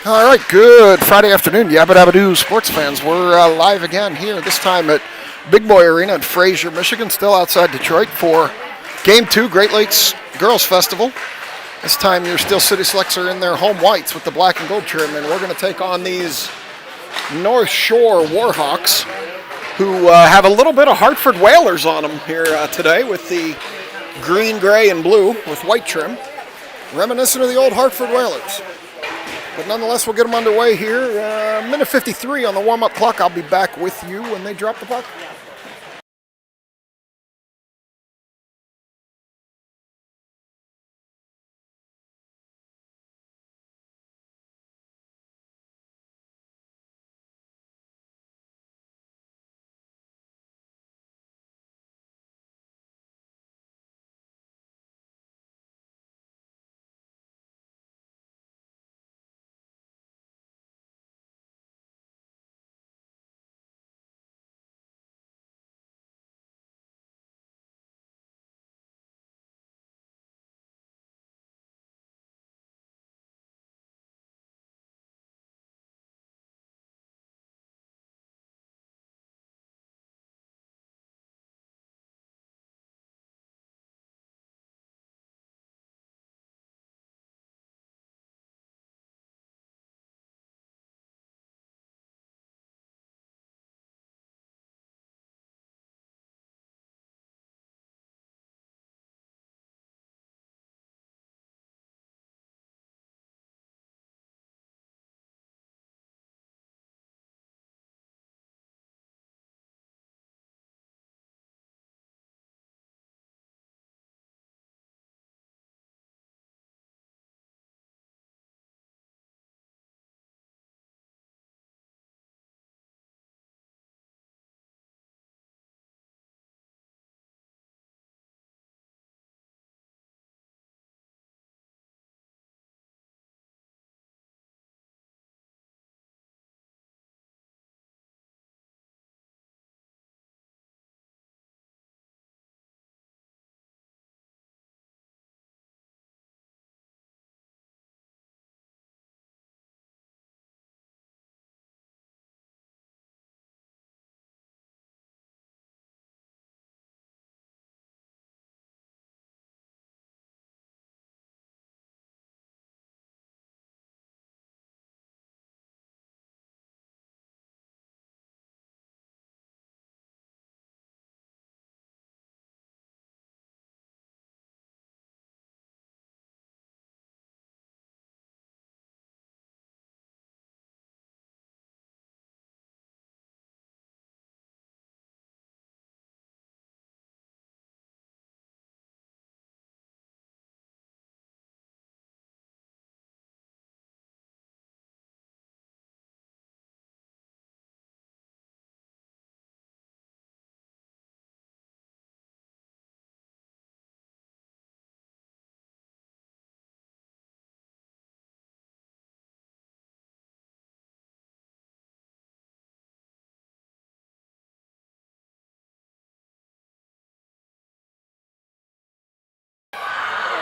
All right, good Friday afternoon, Yabba Dabba Doo sports fans. We're live again here, this time at Big Boy Arena in Fraser, Michigan, still outside Detroit for Game 2, Great Lakes Girls Festival. This time your Steel City Selects are in their home whites with the black and gold trim, and we're going to take on these North Shore Warhawks, who have a little bit of Hartford Whalers on them here today with the green, gray, and blue with white trim, reminiscent of the old Hartford Whalers. But nonetheless, we'll get them underway here. Minute 53 on the warm-up clock. I'll be back with you when they drop the puck.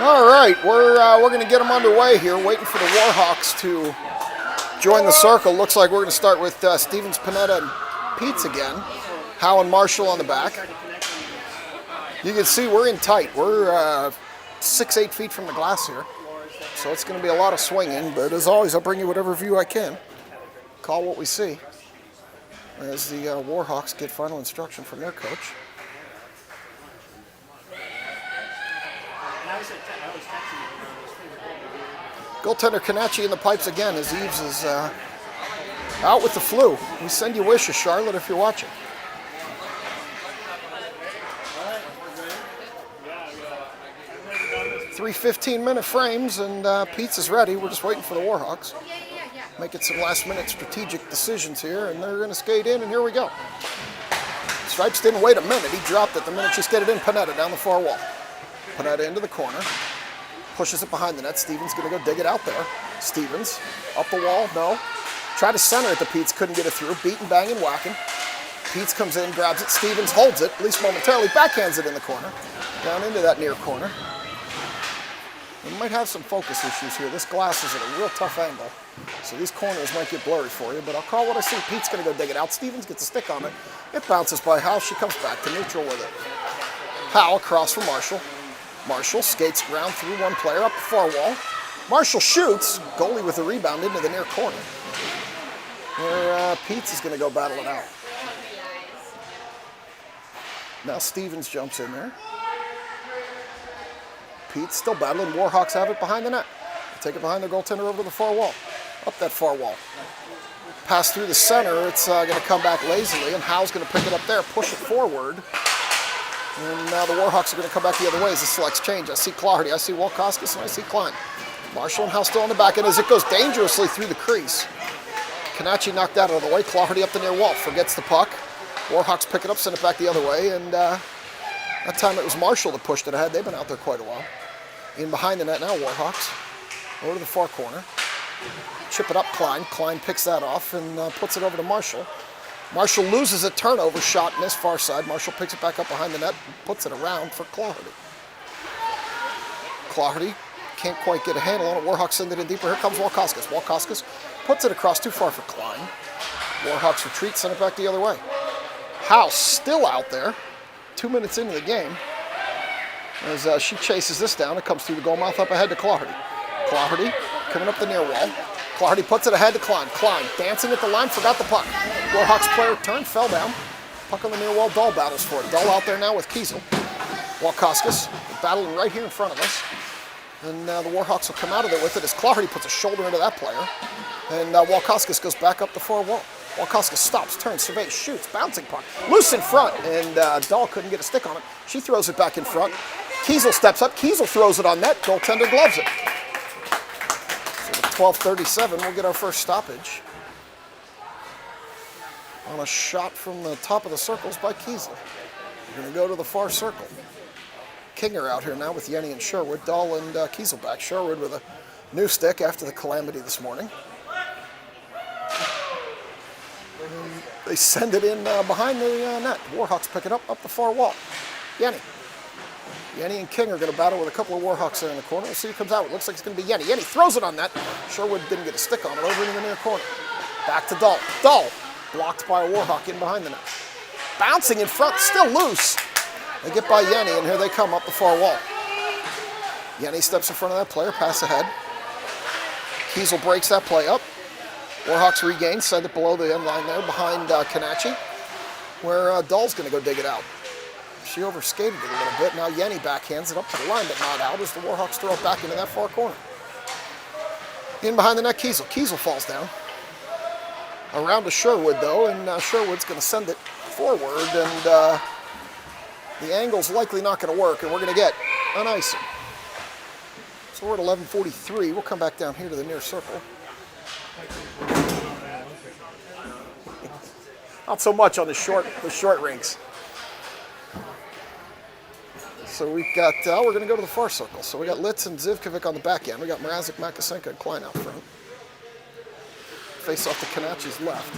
All right, we're going to get them underway here, waiting for the Warhawks to join the circle. Looks like we're going to start with Stevens, Panetta, and Peets again. Howe and Marshall on the back. You can see we're in tight. We're 6-8 feet from the glass here, so it's going to be a lot of swinging. But as always, I'll bring you whatever view I can. Call what we see as the Warhawks get final instruction from their coach. Goaltender Kanachi in the pipes again as Eves is out with the flu. We send you wishes, Charlotte, if you're watching. 3 15-minute frames, and Pete's is ready. We're just waiting for the Warhawks. Making some last-minute strategic decisions here, and they're going to skate in, and here we go. Stripes didn't wait a minute. He dropped it the minute she skated in. Panetta down the far wall. Panetta into the corner. Pushes it behind the net. Stevens going to go dig it out there. Stevens up the wall. No. Tried to center it to Peets. Couldn't get it through. Beating, banging, whacking. Peets comes in, grabs it. Stevens holds it, at least momentarily. Backhands it in the corner. Down into that near corner. We might have some focus issues here. This glass is at a real tough angle, so these corners might get blurry for you, but I'll call what I see. Pete's going to go dig it out. Stevens gets a stick on it. It bounces by Hal. She comes back to neutral with it. Hal across from Marshall. Marshall skates around through one player up the far wall. Marshall shoots. Goalie with the rebound into the near corner, where Pete's is going to go battle it out. Now Stevens jumps in there. Pete's still battling. Warhawks have it behind the net. They take it behind their goaltender over to the far wall. Up that far wall. Pass through the center. It's going to come back lazily, and Hal's going to pick it up there, push it forward. And now the Warhawks are going to come back the other way as the selects change. I see Clardy, I see Walkoskis, and I see Klein. Marshall and Hal still on the back end as it goes dangerously through the crease. Kanachi knocked out of the way. Clardy up the near wall. Forgets the puck. Warhawks pick it up, send it back the other way, and that time it was Marshall that pushed it ahead. They've been out there quite a while. In behind the net now, Warhawks. Over to the far corner. Chip it up, Klein. Klein picks that off and puts it over to Marshall. Marshall loses a turnover shot in this far side. Marshall picks it back up behind the net and puts it around for Clardy. Clardy can't quite get a handle on it. Warhawks send it in deeper. Here comes Walkoskis. Walkoskis puts it across too far for Klein. Warhawks retreat, send it back the other way. House still out there. 2 minutes into the game. As she chases this down, it comes through the goal mouth up ahead to Clardy. Clardy coming up the near wall. Clardy puts it ahead to Klein. Klein dancing at the line, forgot the puck. Warhawks player turned, fell down. Puck on the near wall, Dahl battles for it. Dahl out there now with Kiesel. Walkoskis battling right here in front of us. And the Warhawks will come out of there with it as Clardy puts a shoulder into that player. And Walkoskis goes back up the far wall. Walkoskis stops, turns, surveys, shoots, bouncing puck. Loose in front, and Dahl couldn't get a stick on it. She throws it back in front. Kiesel steps up. Kiesel throws it on net. Goaltender gloves it. So at 12:37, we'll get our first stoppage. On a shot from the top of the circles by Kiesel. We're going to go to the far circle. Kinger out here now with Yenny and Sherwood. Dahl and Kiesel back. Sherwood with a new stick after the calamity this morning. And they send it in behind the net. Warhawks pick it up the far wall. Yenny. Yenny and King are going to battle with a couple of Warhawks there in the corner. We'll see who comes out. It looks like it's going to be Yenny. Yenny throws it on net. Sherwood didn't get a stick on it. Over into the near corner. Back to Dahl. Dahl blocked by a Warhawk in behind the net. Bouncing in front, still loose. They get by Yenny, and here they come up the far wall. Yenny steps in front of that player, pass ahead. Kiesel breaks that play up. Warhawks regain, send it below the end line there behind Kanachi, where Dahl's going to go dig it out. She overskated it a little bit. Now Yenny backhands it up to the line, but not out as the Warhawks throw it back into that far corner. In behind the net, Kiesel. Kiesel falls down. Around to Sherwood, though, and Sherwood's going to send it forward, and the angle's likely not going to work, and we're going to get an icing. So we're at 11:43. We'll come back down here to the near circle. Not so much on the short rinks. So we've got, we're going to go to the far circle. So we got Litz and Zivkovic on the back end. We got Mrazek, Makasenko, and Klein out front. Face off to Kanachi's left.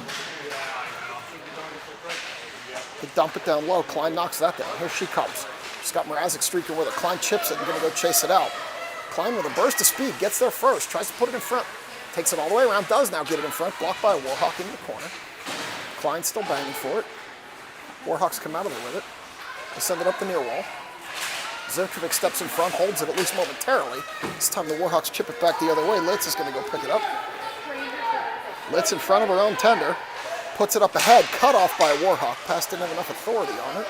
They dump it down low. Klein knocks that down. Here she comes. She's got Mrazek streaking with her. Klein chips it and going to go chase it out. Klein with a burst of speed gets there first. Tries to put it in front. Takes it all the way around. Does now get it in front. Blocked by a Warhawk into the corner. Klein still banging for it. Warhawks come out of there with it. They send it up the near wall. Zivkovic steps in front, holds it at least momentarily. This time the Warhawks chip it back the other way. Litz is going to go pick it up. Litz in front of her own tender. Puts it up ahead. Cut off by a Warhawk. Pass didn't have enough authority on it.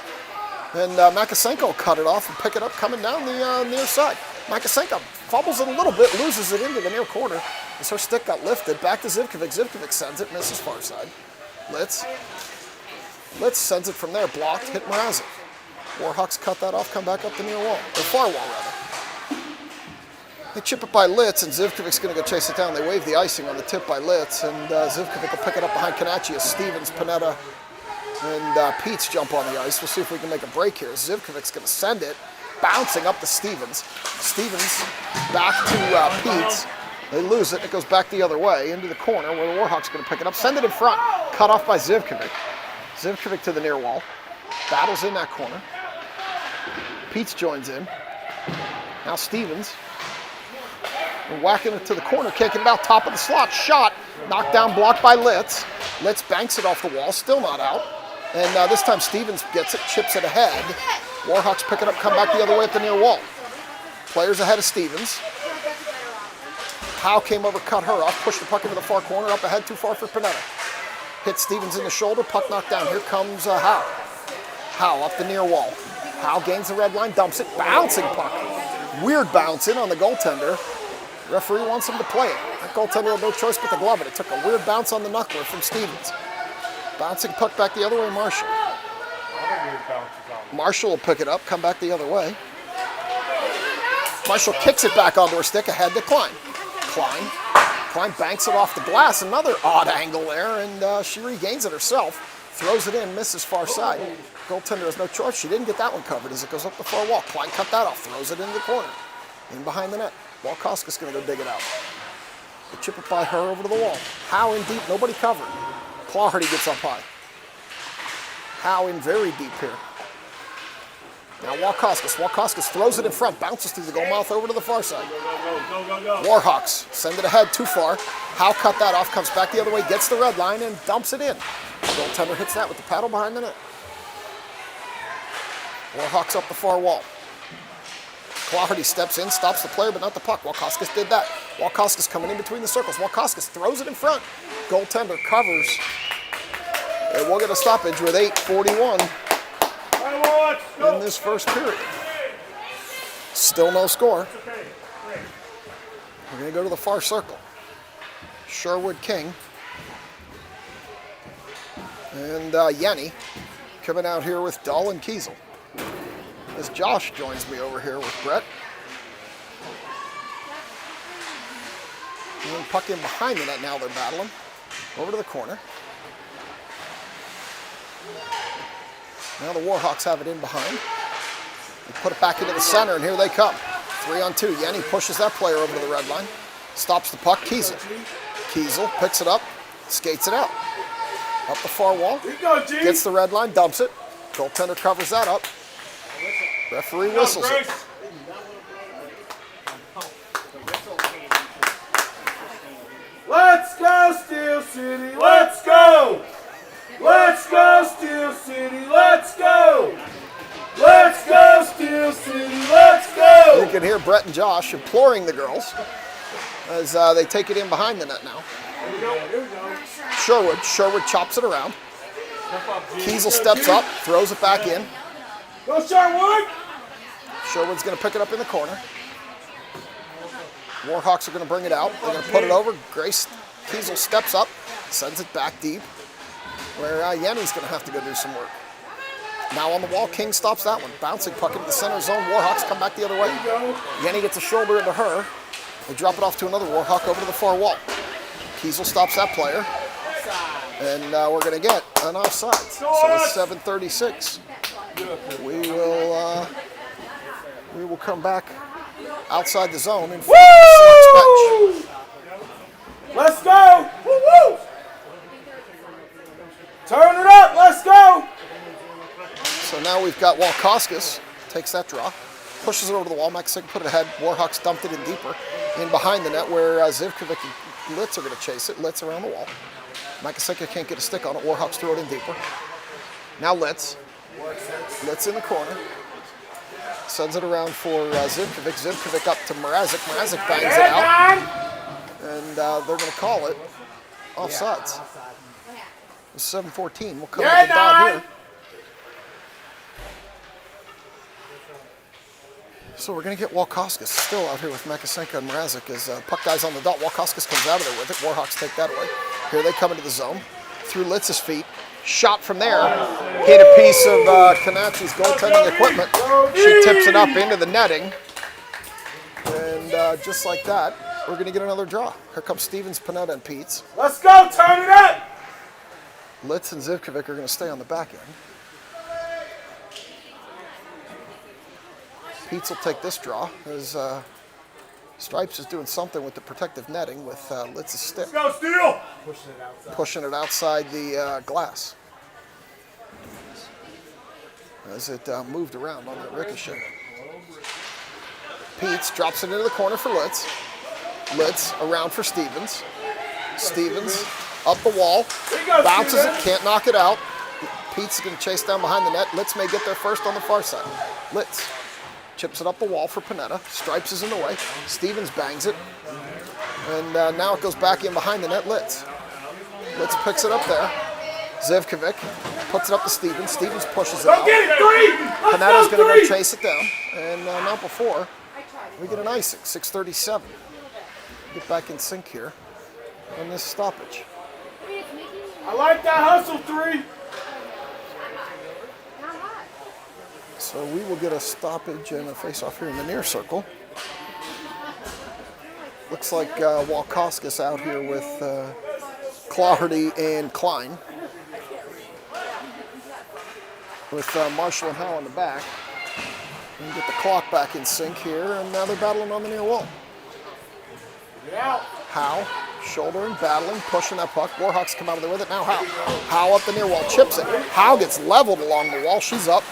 And Makasenko cut it off and pick it up coming down the near side. Makasenko fumbles it a little bit, loses it into the near corner as her stick got lifted. Back to Zivkovic. Zivkovic sends it, misses far side. Litz sends it from there, blocked, hit Mrazek. Warhawks cut that off, come back up the near wall, or far wall rather. They chip it by Litz, and Zivkovic's going to go chase it down. They wave the icing on the tip by Litz, and Zivkovic will pick it up behind Kanachi as Stevens, Panetta, and Peets jump on the ice. We'll see if we can make a break here. Zivkovic's going to send it, bouncing up to Stevens. Stevens back to Peets. They lose it. It goes back the other way into the corner where the Warhawks going to pick it up. Send it in front. Cut off by Zivkovic. Zivkovic to the near wall. Battles in that corner. Peets joins in. Now Stevens And whacking it to the corner, kicking it out, top of the slot, shot, knocked down, blocked by Litz. Litz banks it off the wall, still not out. And this time Stevens gets it, chips it ahead. Warhawks pick it up, come back the other way at the near wall. Players ahead of Stevens. Howe came over, cut her off, pushed the puck into the far corner, up ahead, too far for Panetta. Hit Stevens in the shoulder, puck knocked down. Here comes Howe. Howe up the near wall. Howe gains the red line, dumps it, bouncing puck. Weird bounce in on the goaltender. Referee wants him to play it. That goaltender had no choice but to glove it. It took a weird bounce on the knuckler from Stevens. Bouncing puck back the other way, Marshall. Marshall will pick it up, come back the other way. Marshall kicks it back onto her stick, ahead to Klein. Klein banks it off the glass, another odd angle there, and she regains it herself. Throws it in, misses far side. Goaltender has no choice. She didn't get that one covered as it goes up the far wall. Klein cut that off, throws it into the corner. In behind the net. Walkoska's going to go dig it out. They chip it by her over to the wall. Howe in deep, nobody covered. Clawhardy gets up high. Howe in very deep here. Now Walkoskas throws it in front, bounces through the goal mouth over to the far side. Warhawks send it ahead too far. Howe cut that off, comes back the other way, gets the red line, and dumps it in. Goaltender hits that with the paddle behind the net. Warhawks up the far wall. Clawhardy steps in, stops the player, but not the puck. Walkoskas did that. Walkoskas coming in between the circles. Walkoskas throws it in front. Goaltender covers. And we'll get a stoppage with 8:41 in this first period. Still no score. We're going to go to the far circle. Sherwood King. And Yenny coming out here with Dull and Kiesel. As Josh joins me over here with Brett. And then puck in behind the net, now they're battling. Over to the corner. Now the Warhawks have it in behind. They put it back into the center, and here they come. 3-on-2. Yenny pushes that player over to the red line. Stops the puck. Kiesel picks it up, skates it out. Up the far wall. Gets the red line, dumps it. Goaltender covers that up. Referee whistles it. Let's go, Steel City, let's go! Let's go, Steel City, let's go! Let's go, Steel City, let's go! You can hear Brett and Josh imploring the girls as they take it in behind the net now. Sherwood chops it around. Kiesel steps up, throws it back in. Go, Sherwood! Sherwood's going to pick it up in the corner. Warhawks are going to bring it out. They're going to put it over. Grace Kiesel steps up, sends it back deep, where Yenny's going to have to go do some work. Now on the wall, King stops that one. Bouncing puck into the center zone. Warhawks come back the other way. Yenny gets a shoulder into her. They drop it off to another Warhawk over to the far wall. Kiesel stops that player. And we're going to get an offside. So it's 7:36. We will come back outside the zone in front of the bench. Let's go! Woo-woo! Turn it up, let's go! So now we've got Walkoskas, takes that draw, pushes it over the wall. Makasika put it ahead. Warhawks dumped it in deeper, in behind the net where Zivkovic and Litz are going to chase it. Litz around the wall. Makasika can't get a stick on it. Warhawks throw it in deeper. Now Litz. Litz in the corner. Sends it around for Zivkovic. Zivkovic up to Mrazek. Mrazek bangs it out. And they're going to call it offsides. It's 7:14. We'll come to the dot here. So we're going to get Walkoskas still out here with Makasenko and Mrazek as puck guy's on the dot. Walkoskas comes out of there with it. Warhawks take that away. Here they come into the zone. Through Litz's feet. Shot from there. Hit a piece of Kanachi's goaltending equipment. She tips it up into the netting. And just like that, we're going to get another draw. Here comes Stevens, Panetta, and Peets. Let's go, turn it up! Litz and Zivkovic are going to stay on the back end. Peets will take this draw as Stripes is doing something with the protective netting with Litz's stick. Let's go, Steel! Pushing it outside the glass. As it moved around on that ricochet. Peets drops it into the corner for Litz. Litz around for Stevens. Stevens up the wall, Here you go, bounces Steven. it, can't knock it out. Pete's going to chase down behind the net. Litz may get there first on the far side. Litz chips it up the wall for Panetta. Stripes is in the way. Stevens bangs it. And now it goes back in behind the net. Litz picks it up there. Zivkovic puts it up to Stevens. Stevens pushes it Go out. get it, 3! Let's Panetta's go, going to 3! go chase it down. And not before we get an icing, 6:37. Get back in sync here on this stoppage. I like that hustle, 3. So we will get a stoppage and a face-off here in the near circle. Looks like Walkoskis out here with Claherty and Klein. With Marshall and Howe on the back. And get the clock back in sync here, and now they're battling on the near wall. Get out. Howe, shouldering, battling, pushing that puck. Warhawks come out of there with it. Now Howe. Howe up the near wall, chips it. Howe gets leveled along the wall. She's up.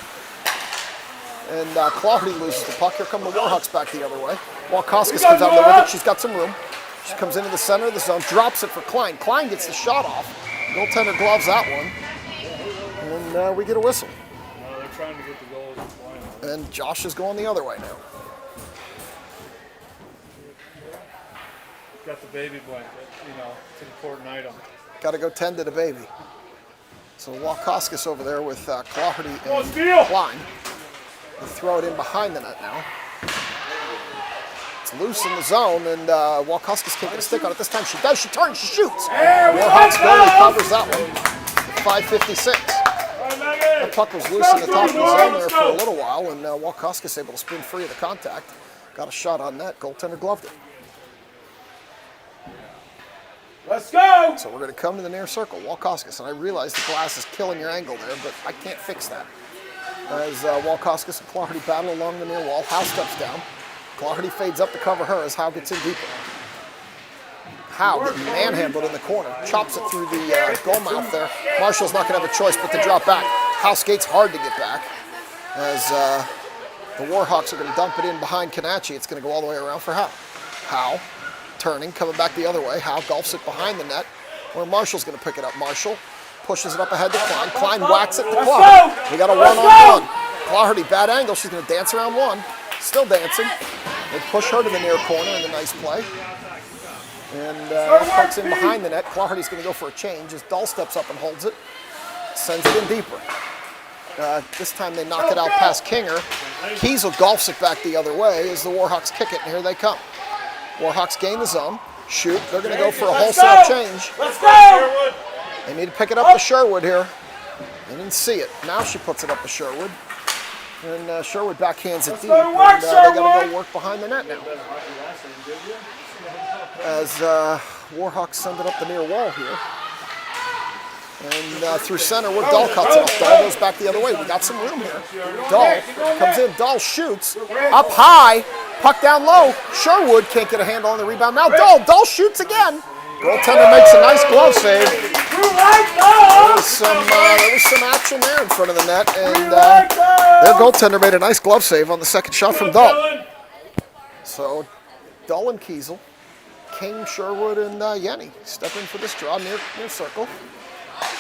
And Claherty loses the puck. Here come the Warhawks back the other way. Walkoskis comes out of there with it. She's got some room. She comes into the center of the zone, drops it for Klein. Klein gets the shot off. Goaltender gloves that one. And we get a whistle. No, they're trying to get the goal as Klein. And Josh is going the other way now. Got the baby blanket, it's an important item. Got to go tend to the baby. So Walkoskis over there with Claherty Go, and steal! Klein. They throw it in behind the net now. It's loose in the zone, and Walkoskis can't get a stick on it. This time she does. She turns, she shoots. There we Warhawks goalie go! covers that one. 5:56. All right, Megan. The puck was loose in the top of the zone there for a little while, and Walkoskis able to spin free of the contact. Got a shot on net. Goaltender gloved it. Let's go! So we're going to come to the near circle. Walkoskis, and I realize the glass is killing your angle there, but I can't fix that. As Walkoskis and Claherty battle along the near wall, Howe steps down. Claherty fades up to cover her as Howe gets in deeper. Howe getting manhandled in the corner, chops it through the goal mouth there. Marshall's not going to have a choice but to drop back. Howe skates hard to get back as the Warhawks are going to dump it in behind Canacci. It's going to go all the way around for Howe. Howe turning, coming back the other way. Howe golfs it behind the net where Marshall's going to pick it up. Marshall pushes it up ahead to Klein. Klein whacks it to Claherty. We got a one-on-one. Claherty, bad angle. She's going to dance around one. Still dancing. They push her to the near corner in the nice play. And puck's in behind the net. Claherty's going to go for a change as Dahl steps up and holds it. Sends it in deeper. This time they knock it out past Kinger. Kiesel golfs it back the other way as the Warhawks kick it, and here they come. Warhawks gain the zone. Shoot. They're going to go for a wholesale change. Let's go! They need to pick it up to Sherwood here. They didn't see it. Now she puts it up to Sherwood. And Sherwood backhands it deep. go to work, And, they got to Sherwood! go work behind the net now. As Warhawks send it up the near wall here. And through center where Dahl cuts it off. Dahl goes back the other way. We got some room here. Dahl comes in. Dahl shoots. Up high. Puck down low. Sherwood can't get a handle on the rebound. Now Dahl shoots again. Goaltender makes a nice glove save. There was some action there in front of the net, and their goaltender made a nice glove save on the second shot from Dahl. So Dahl and Kiesel, King, Sherwood, and Yenny step in for this draw near circle.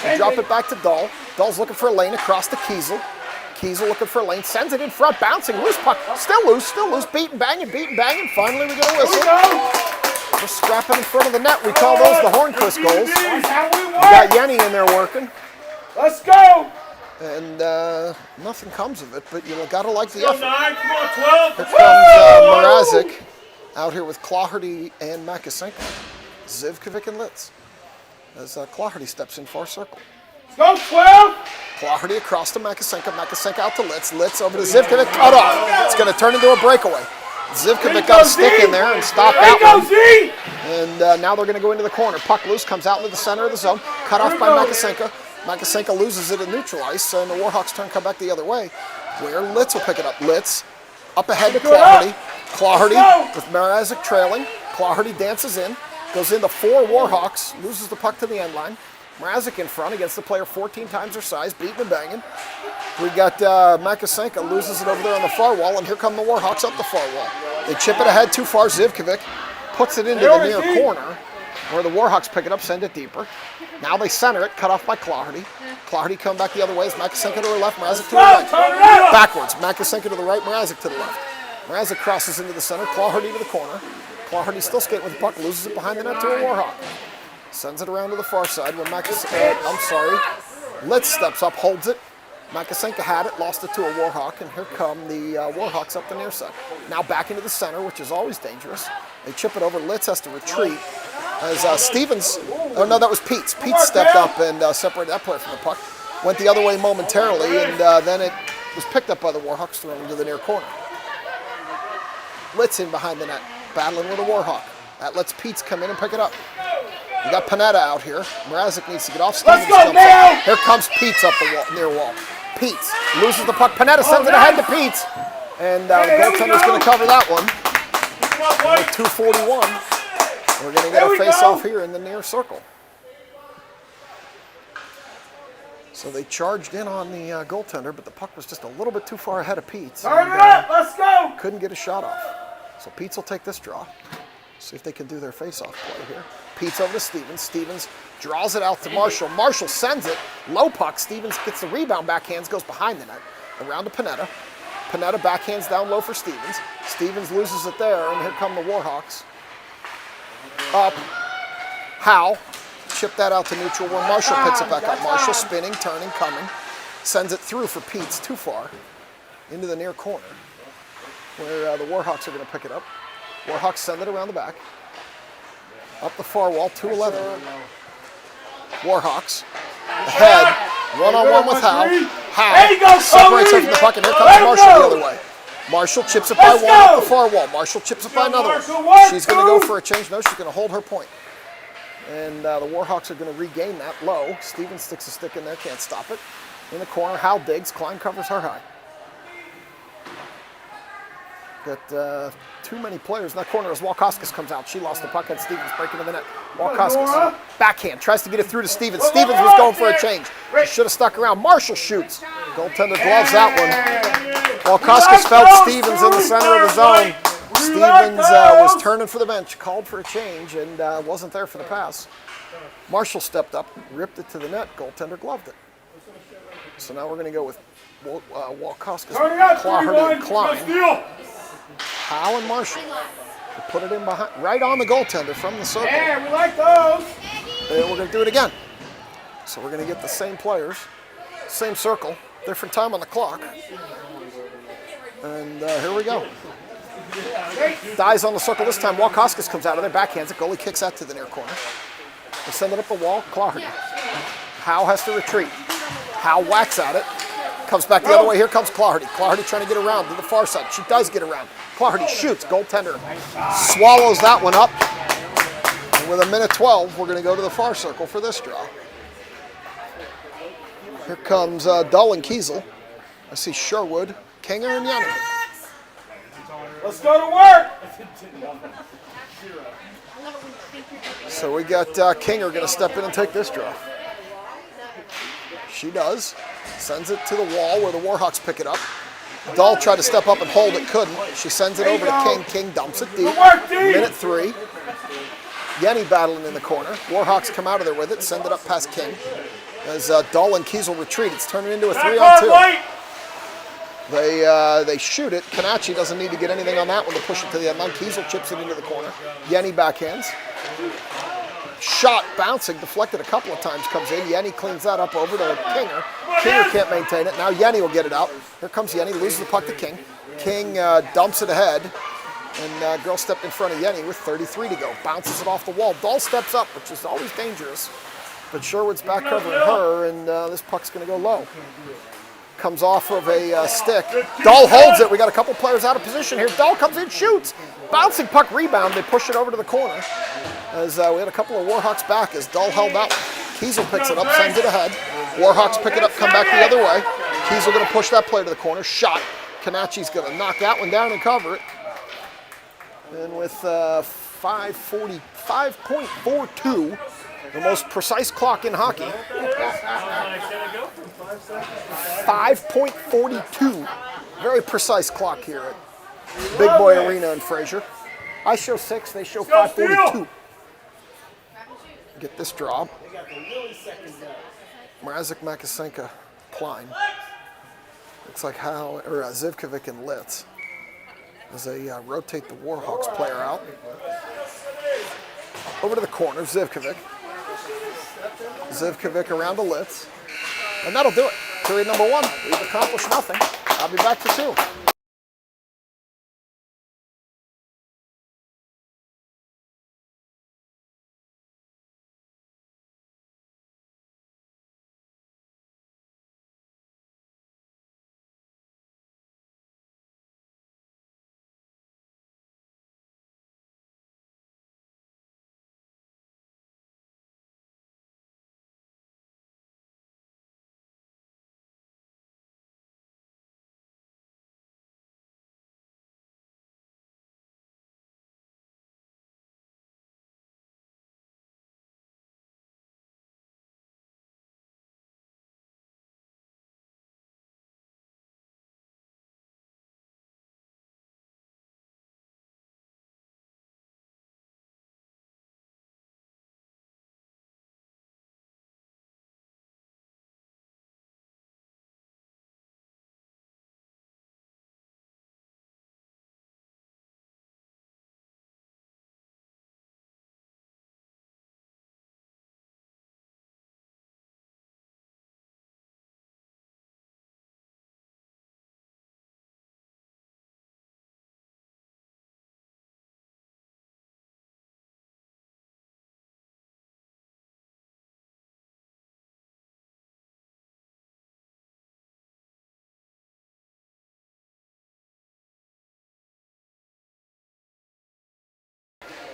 They drop it back to Dahl. Dahl's looking for a lane across to Kiesel. Kiesel looking for a lane, sends it in front, bouncing, loose puck, still loose, beating, banging. Finally we get a whistle. Just scrapping in front of the net. We call those the Hornquist goals. We got Yenny in there working. Let's go! And nothing comes of it, but you gotta like the Go effort. 9, come on, 12. Here comes Mrazek out here with Claherty and Makasenko. Zivkovic and Litz. As Claherty steps in far circle. Go 12! Claherty across to Makasenko. Makasenko out to Litz. Litz over to Zivkovic. Cut off. It's going to turn into a breakaway. Zivkovic got a stick in there and stopped that one. Z! And now they're going to go into the corner. Puck loose, comes out into the center of the zone. Cut off by Makasenko. Makasenko loses it at neutral ice, and the Warhawks turn, come back the other way, where Litz will pick it up. Litz up ahead to Claherty. Claherty with Mrazek trailing. Claherty dances in, goes into 4 Warhawks, loses the puck to the end line. Mrazek in front against the player 14 times her size, beating and banging. We got Makasenko loses it over there on the far wall, and here come the Warhawks up the far wall. They chip it ahead too far. Zivkovic puts it into the near corner, where the Warhawks pick it up, send it deeper. Now they center it, cut off by Clarity. Clarity come back the other way. It's Makasenko to her left, Mrazek to her right. Backwards, Makasenko to the right, Mrazek to the left. Mrazek crosses into the center, Clarity to the corner. Clarity still skating with the puck, loses it behind the net to a Warhawk. Sends it around to the far side when Litz steps up, holds it. Makasenko had it, lost it to a Warhawk, and here come the Warhawks up the near side. Now back into the center, which is always dangerous. They chip it over. Litz has to retreat. As Stevens, oh no, that was Peets. Peets stepped up and separated that player from the puck. Went the other way momentarily, and then it was picked up by the Warhawks, thrown into the near corner. Litz in behind the net, battling with a Warhawk. That lets Peets come in and pick it up. You got Panetta out here. Mrazek needs to get off. Stevens jumps up. Here comes Peets up the wall, near wall. Peets loses the puck. Panetta sends it ahead to Peets. And the goaltender's going to cover that one. With 2:41. We're going to get a face-off here in the near circle. So they charged in on the goaltender, but the puck was just a little bit too far ahead of Peets. Turn it up, let's go! Couldn't get a shot off. So Peets will take this draw. See if they can do their face-off play here. Peets over to Stevens. Stevens draws it out to Marshall. Marshall sends it. Low puck. Stevens gets the rebound, backhands, goes behind the net. Around to Panetta. Panetta backhands down low for Stevens. Stevens loses it there, and here come the Warhawks. Up. Howe. Chip that out to neutral where Marshall picks it back up. Marshall spinning, turning, coming. Sends it through for Peets, too far. Into the near corner, where the Warhawks are going to pick it up. Warhawks send it around the back. Up the far wall, 2:11. Warhawks. Ahead. One-on-one with Howe. Howe separates her from the puck, and here comes Marshall the other way. Marshall chips it by one up the far wall. Marshall chips it by another one. She's going to go for a change. No, she's going to hold her point. And the Warhawks are going to regain that low. Stevens sticks a stick in there, can't stop it. In the corner, Howe digs. Klein covers her high. Got too many players in that corner as Walkoskis comes out. She lost the puck, had Stevens breaking to the net. Walkoskis, backhand, tries to get it through to Stevens. Stevens was going for a change. She should have stuck around. Marshall shoots. Goaltender gloves that one. Walkoskis felt Stevens in the center of the zone. Stevens was turning for the bench, called for a change, and wasn't there for the pass. Marshall stepped up, ripped it to the net. Goaltender gloved it. So now we're going to go with Walkoskis, Clarity, and Klein. Howe and Marshall. They put it in behind, right on the goaltender from the circle. Yeah, we like those. And we're going to do it again. So we're going to get the same players, same circle, different time on the clock. And here we go. Dies on the circle this time. Walkoskis comes out of there, backhands it. Goalie kicks that to the near corner. They send it up the wall. Clarity. Howe has to retreat. Howe whacks at it. Comes back the other way. Here comes Clarity. Clarity trying to get around to the far side. She does get around. Clarity shoots. Goaltender swallows that one up. And with 1:12, we're going to go to the far circle for this draw. Here comes Dull and Kiesel. I see Sherwood, Kinger, and Yanni. Let's go to work. So we got Kinger going to step in and take this draw. She does. Sends it to the wall where the Warhawks pick it up. Dahl tried to step up and hold it, couldn't. She sends it over to King. King dumps it deep. 1:03. Yenny battling in the corner. Warhawks come out of there with it, send it up past King. As Dahl and Kiesel retreat, it's turning into a 3-on-2. They shoot it. Kanachi doesn't need to get anything on that one to push it to the end line. Kiesel chips it into the corner. Yenny backhands. Shot bouncing, deflected a couple of times, comes in. Yenny cleans that up over to Kinger. Kinger can't maintain it. Now Yenny will get it out. Here comes Yenny, loses the puck to King. King dumps it ahead. And girl stepped in front of Yenny with 33 to go. Bounces it off the wall. Dahl steps up, which is always dangerous. But Sherwood's back covering her, and this puck's going to go low. Comes off of a stick. Dahl holds it. We got a couple players out of position here. Dahl comes in, shoots. Bouncing puck rebound. They push it over to the corner. As we had a couple of Warhawks back as Dahl held out. Kiesel picks it up, sends it ahead. Warhawks pick it up, come back the other way. Kiesel going to push that play to the corner. Shot. Kanachi's going to knock that one down and cover it. And with 5:42, the most precise clock in hockey. 5:42. Very precise clock here at Big Boy Arena in Fraser. I show 6, they show Go 5:42. Get this draw. Mrazek, Makasenka, Klein. Looks like Zivkovic and Litz as they rotate the Warhawks player out. Over to the corner, Zivkovic. Zivkovic around to Litz. And that'll do it. Period number 1. We've accomplished nothing. I'll be back for 2.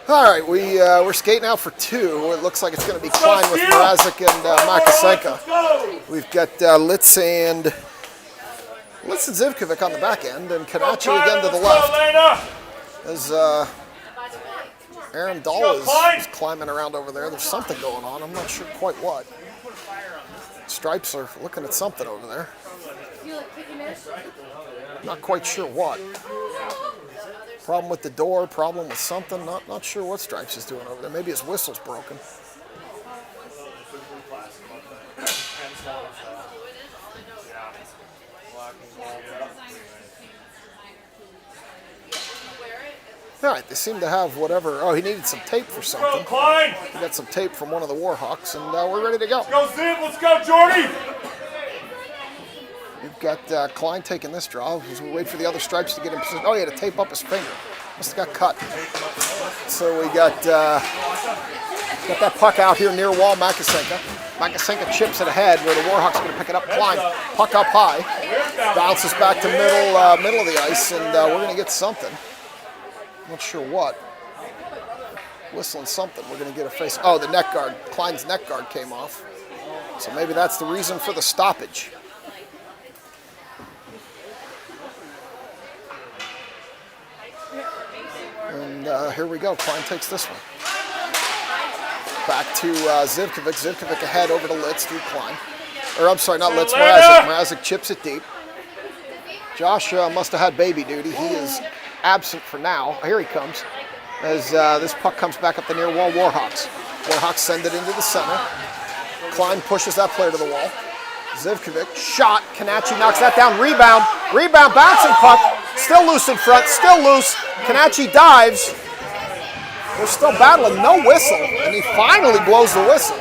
All right, we're skating out for 2. It looks like it's going to be Klein with Mrazek and Makasenka. We've got Litz and Zivkovic on the back end, and Kanachi again to the left. As Aaron Dahl is climbing around over there. There's something going on. I'm not sure quite what. Stripes are looking at something over there. Not quite sure what. Problem with the door, problem with something. Not sure what Stripes is doing over there. Maybe his whistle's broken. All right, they seem to have whatever. Oh, he needed some tape for something. He got some tape from one of the Warhawks, and we're ready to go. Let's go, Ziv. Let's go, Jordy. We've got Klein taking this draw as we wait for the other Stripes to get in position. Oh, he had to tape up his finger. Must have got cut. So we got that puck out here near wall, Makasenka. Makasenka chips it ahead where the Warhawks are going to pick it up. Klein, puck up high. Bounces back to middle of the ice, and we're going to get something. Not sure what. Whistling something. We're going to get a face. Oh, the neck guard. Klein's neck guard came off. So maybe that's the reason for the stoppage. And here we go. Klein takes this one. Back to Zivkovic. Zivkovic ahead over to Litz through Klein. Or I'm sorry, not Litz. Mrazek. Mrazek chips it deep. Josh must have had baby duty. He is absent for now. Here he comes. As this puck comes back up the near wall, Warhawks. Warhawks send it into the center. Klein pushes that player to the wall. Zivkovic, shot. Kanachi knocks that down. Rebound. Rebound, bouncing puck. Still loose in front. Still loose. Kanachi dives. They're still battling. No whistle. And he finally blows the whistle.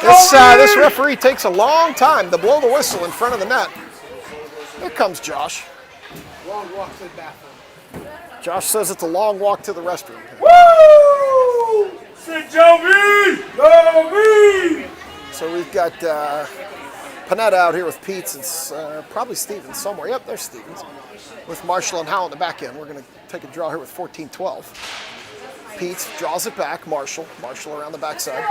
This referee takes a long time to blow the whistle in front of the net. Here comes Josh. Long walk to the bathroom. Josh says it's a long walk to the restroom. Woo! Say Joey! Joey! So we've got Panetta out here with Peets and probably Stevens somewhere. Yep, there's Stevens. With Marshall and Howe on the back end. We're going to take a draw here with 14-12. Peets draws it back. Marshall around the backside.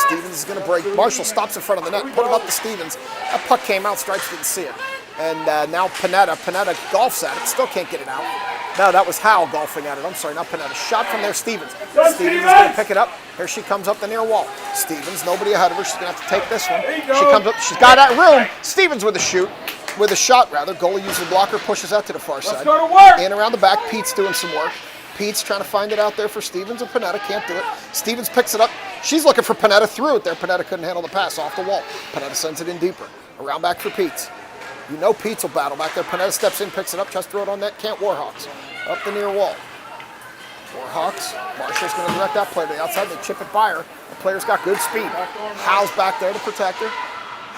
Stevens is going to break. Marshall stops in front of the net, put it up to Stevens. That puck came out. Stripes didn't see it. And now Panetta golfs at it. Still can't get it out. No, that was Howe golfing at it. I'm sorry, not Panetta. Shot from there, Stevens. Stevens is going to pick it up. Here she comes up the near wall. Stevens, nobody ahead of her. She's going to have to take this one. She comes up. She's got that room. Stevens with a shoot. with a shot, rather. Goalie uses the blocker, pushes out to the far Let's side. go to work. In around the back, Pete's doing some work. Pete's trying to find it out there for Stevens and Panetta. Can't do it. Stevens picks it up. She's looking for Panetta. Threw it there. Panetta couldn't handle the pass off the wall. Panetta sends it in deeper. Around back for Pete's. You know Pete's will battle back there. Panetta steps in, picks it up, tries to throw it on net. Can't. Warhawks. Up the near wall. Warhawks. Marshall's going to direct that play to the outside. They chip it by her. The player's got good speed. Howe's back there to protect her.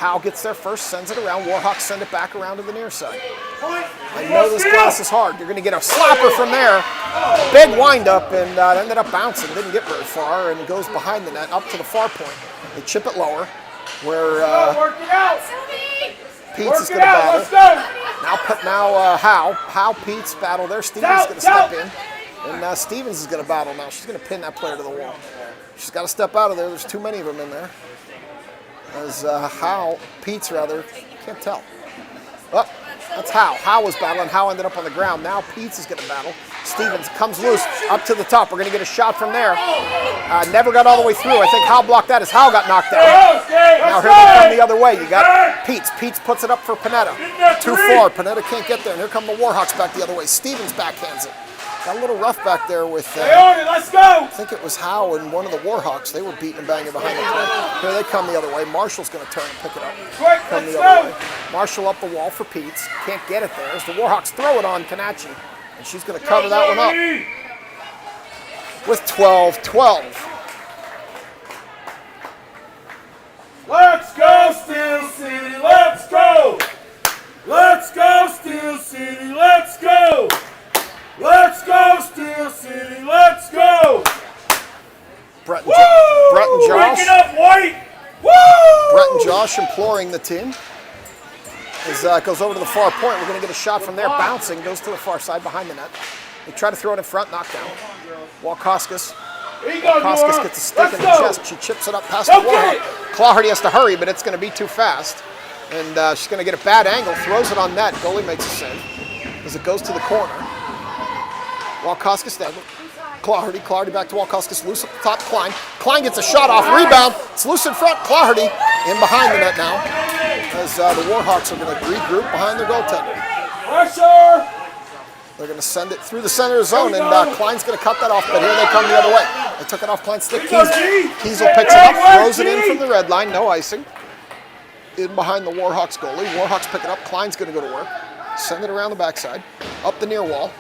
Howe gets there first, sends it around. Warhawks send it back around to the near side. I know this glass is hard. You're going to get a slapper from there. Big windup, and ended up bouncing. Didn't get very far, and it goes behind the net up to the far point. They chip it lower, where Work it out. Pete's is Work going it to out. battle. Let's go. Howe, Pete's battle there. Stevens is going to step in, and Stevens is going to battle now. She's going to pin that player to the wall. She's got to step out of there. There's too many of them in there. As Pete's rather, can't tell. Oh, that's Howe. Howe was battling. Howe ended up on the ground. Now Pete's is going to battle. Stevens comes loose up to the top. We're going to get a shot from there. Never got all the way through. I think Howe blocked that as Howe got knocked down. Now here they come the other way. You got Pete's. Pete's puts it up for Panetta. Too far. Panetta can't get there. And here come the Warhawks back the other way. Stevens backhands it. Got a little rough back there with, Let's go. I think it was Howe and one of the Warhawks. They were beating and banging behind the play. Here they come the other way. Marshall's going to turn and pick it up. Quick, Come let's the other go. way. Marshall up the wall for Pete's. Can't get it there as the Warhawks throw it on Kanachi. And she's going to cover that one up with 12-12. Let's go, Steel City. Let's go. Let's go, Steel City. Let's go. Let's go, Steel City. Let's go. Brett and Woo! Josh. Waking up, White. Woo! Brett and Josh imploring the team. As it goes over to the far point, we're going to get a shot from there. Bouncing, goes to the far side behind the net. They try to throw it in front, knockdown. Walkoskis. Here you go, Walkoskis Nora. gets a stick Let's in the go. chest. She chips it up past Go the get Warhawk. it. Clawhardy has to hurry, but it's going to be too fast. And she's going to get a bad angle, throws it on net. Goalie makes a save as it goes to the corner. Walkoskis down. Clawhardy back to Walkoskis, loose at the top. Klein gets a shot off, rebound. It's loose in front. Clawhardy in behind the net now, as the Warhawks are going to regroup behind their goaltender. Pressure. They're going to send it through the center of the zone, and Klein's going to cut that off, but here they come the other way. They took it off Klein's stick. Kiesel picks it up, throws it in from the red line, no icing. In behind the Warhawks goalie. Warhawks pick it up. Klein's going to go to work. Send it around the backside, up the near wall.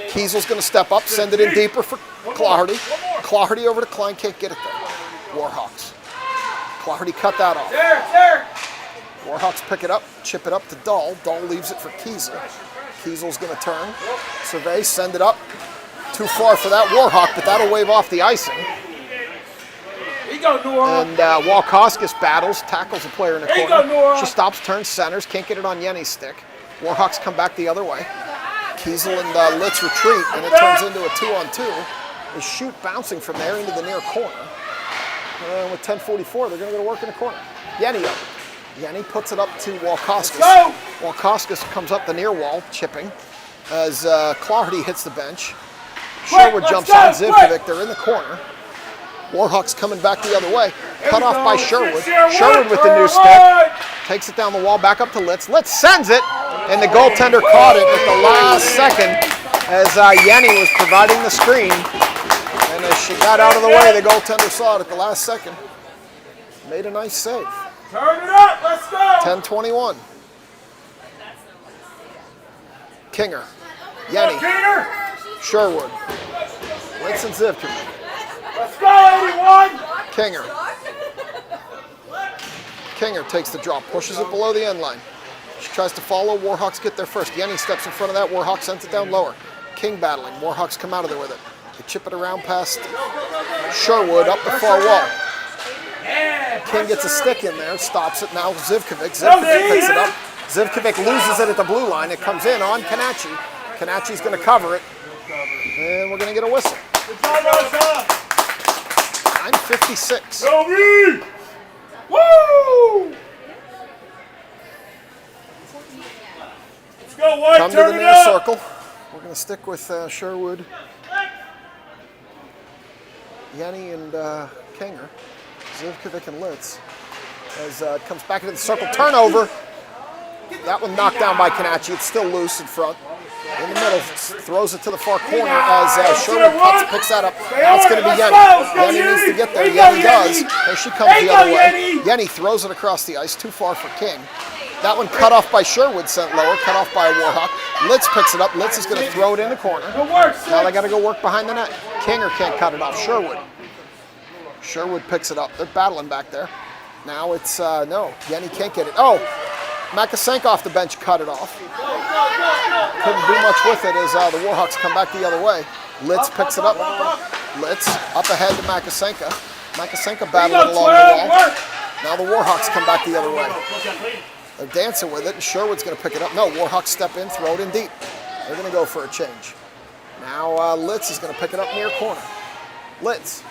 Kiesel's going to step up, send it in deeper for Clawhardy. Clawhardy over to Klein, can't get it there. Warhawks. Clawhardy cut that off. There. Warhawks pick it up, chip it up to Dahl. Dahl leaves it for Kiesel. Kiesel's going to turn, survey, send it up. Too far for that Warhawk, but that'll wave off the icing. Here you go, Nora. And Walkoskis battles, tackles a player in the There you corner. go, Nora. She stops, turns, centers, can't get it on Yenny's stick. Warhawks come back the other way. Kiesel and Litz retreat, and it turns into a 2-on-2. They shoot bouncing from there into the near corner. And with 10:44, they're going to go to work in the corner. Yenny up. Yenny puts it up to Walkoskis. Go! Walkoskis comes up the near wall, chipping, as Clawhardy hits the bench. Sherwood let's jumps go, on quick! Zivkovic. They're in the corner. Warhawks coming back the other way. Cut off by Sherwood. Sherwood with the new stick. Takes it down the wall, back up to Litz. Litz sends it, and the goaltender caught it at the last second as Yenny was providing the screen. And as she got out of the way, the goaltender saw it at the last second. Made a nice save. Turn it up. Let's go. 10-21. Kinger. Yenny. Peter. Sherwood. Litz and Zivkovic. Let's go, 81. Kinger. Kinger takes the drop, pushes it below the end line. She tries to follow. Warhawks get there first. Yenny steps in front of that. Warhawks sends it down lower. King battling. Warhawks come out of there with it. They chip it around past Sherwood up the far wall. King gets a stick in there, stops it. Now Zivkovic. Zivkovic picks it up. Zivkovic loses it at the blue line. It comes in on Kanachi. Kanachi's going to cover it. And we're going to get a whistle. Good job, Rosa. 9:56. Go me. Woo! Let's go, White. Come to Turn the it near up. circle. We're going to stick with Sherwood, Yenny, and Kinger, Zivkovic, and Litz. As it comes back into the circle, turnover. That one knocked down by Kanachi. It's still loose in front. In the middle, throws it to the far corner as Sherwood picks that up. Now it's going to be Yenny. Yenny needs to get there. Yenny does. There she comes the other way. Yenny throws it across the ice, too far for King. That one cut off by Sherwood, sent lower, cut off by a Warhawk. Litz picks it up. Litz is going to throw it in the corner. Now they got to go work behind the net. Kinger can't cut it off. Sherwood. Sherwood picks it up. They're battling back there. Now it's, no, Yenny can't get it. Oh, Makasenko off the bench cut it off. Couldn't do much with it as the Warhawks come back the other way. Litz picks it up. Litz up ahead to Makasenko. Makasenko battling along the wall. Now the Warhawks come back the other way. They're dancing with it, and Sherwood's going to pick it up. No, Warhawks step in, throw it in deep. They're going to go for a change. Now Litz is going to pick it up near corner. Litz.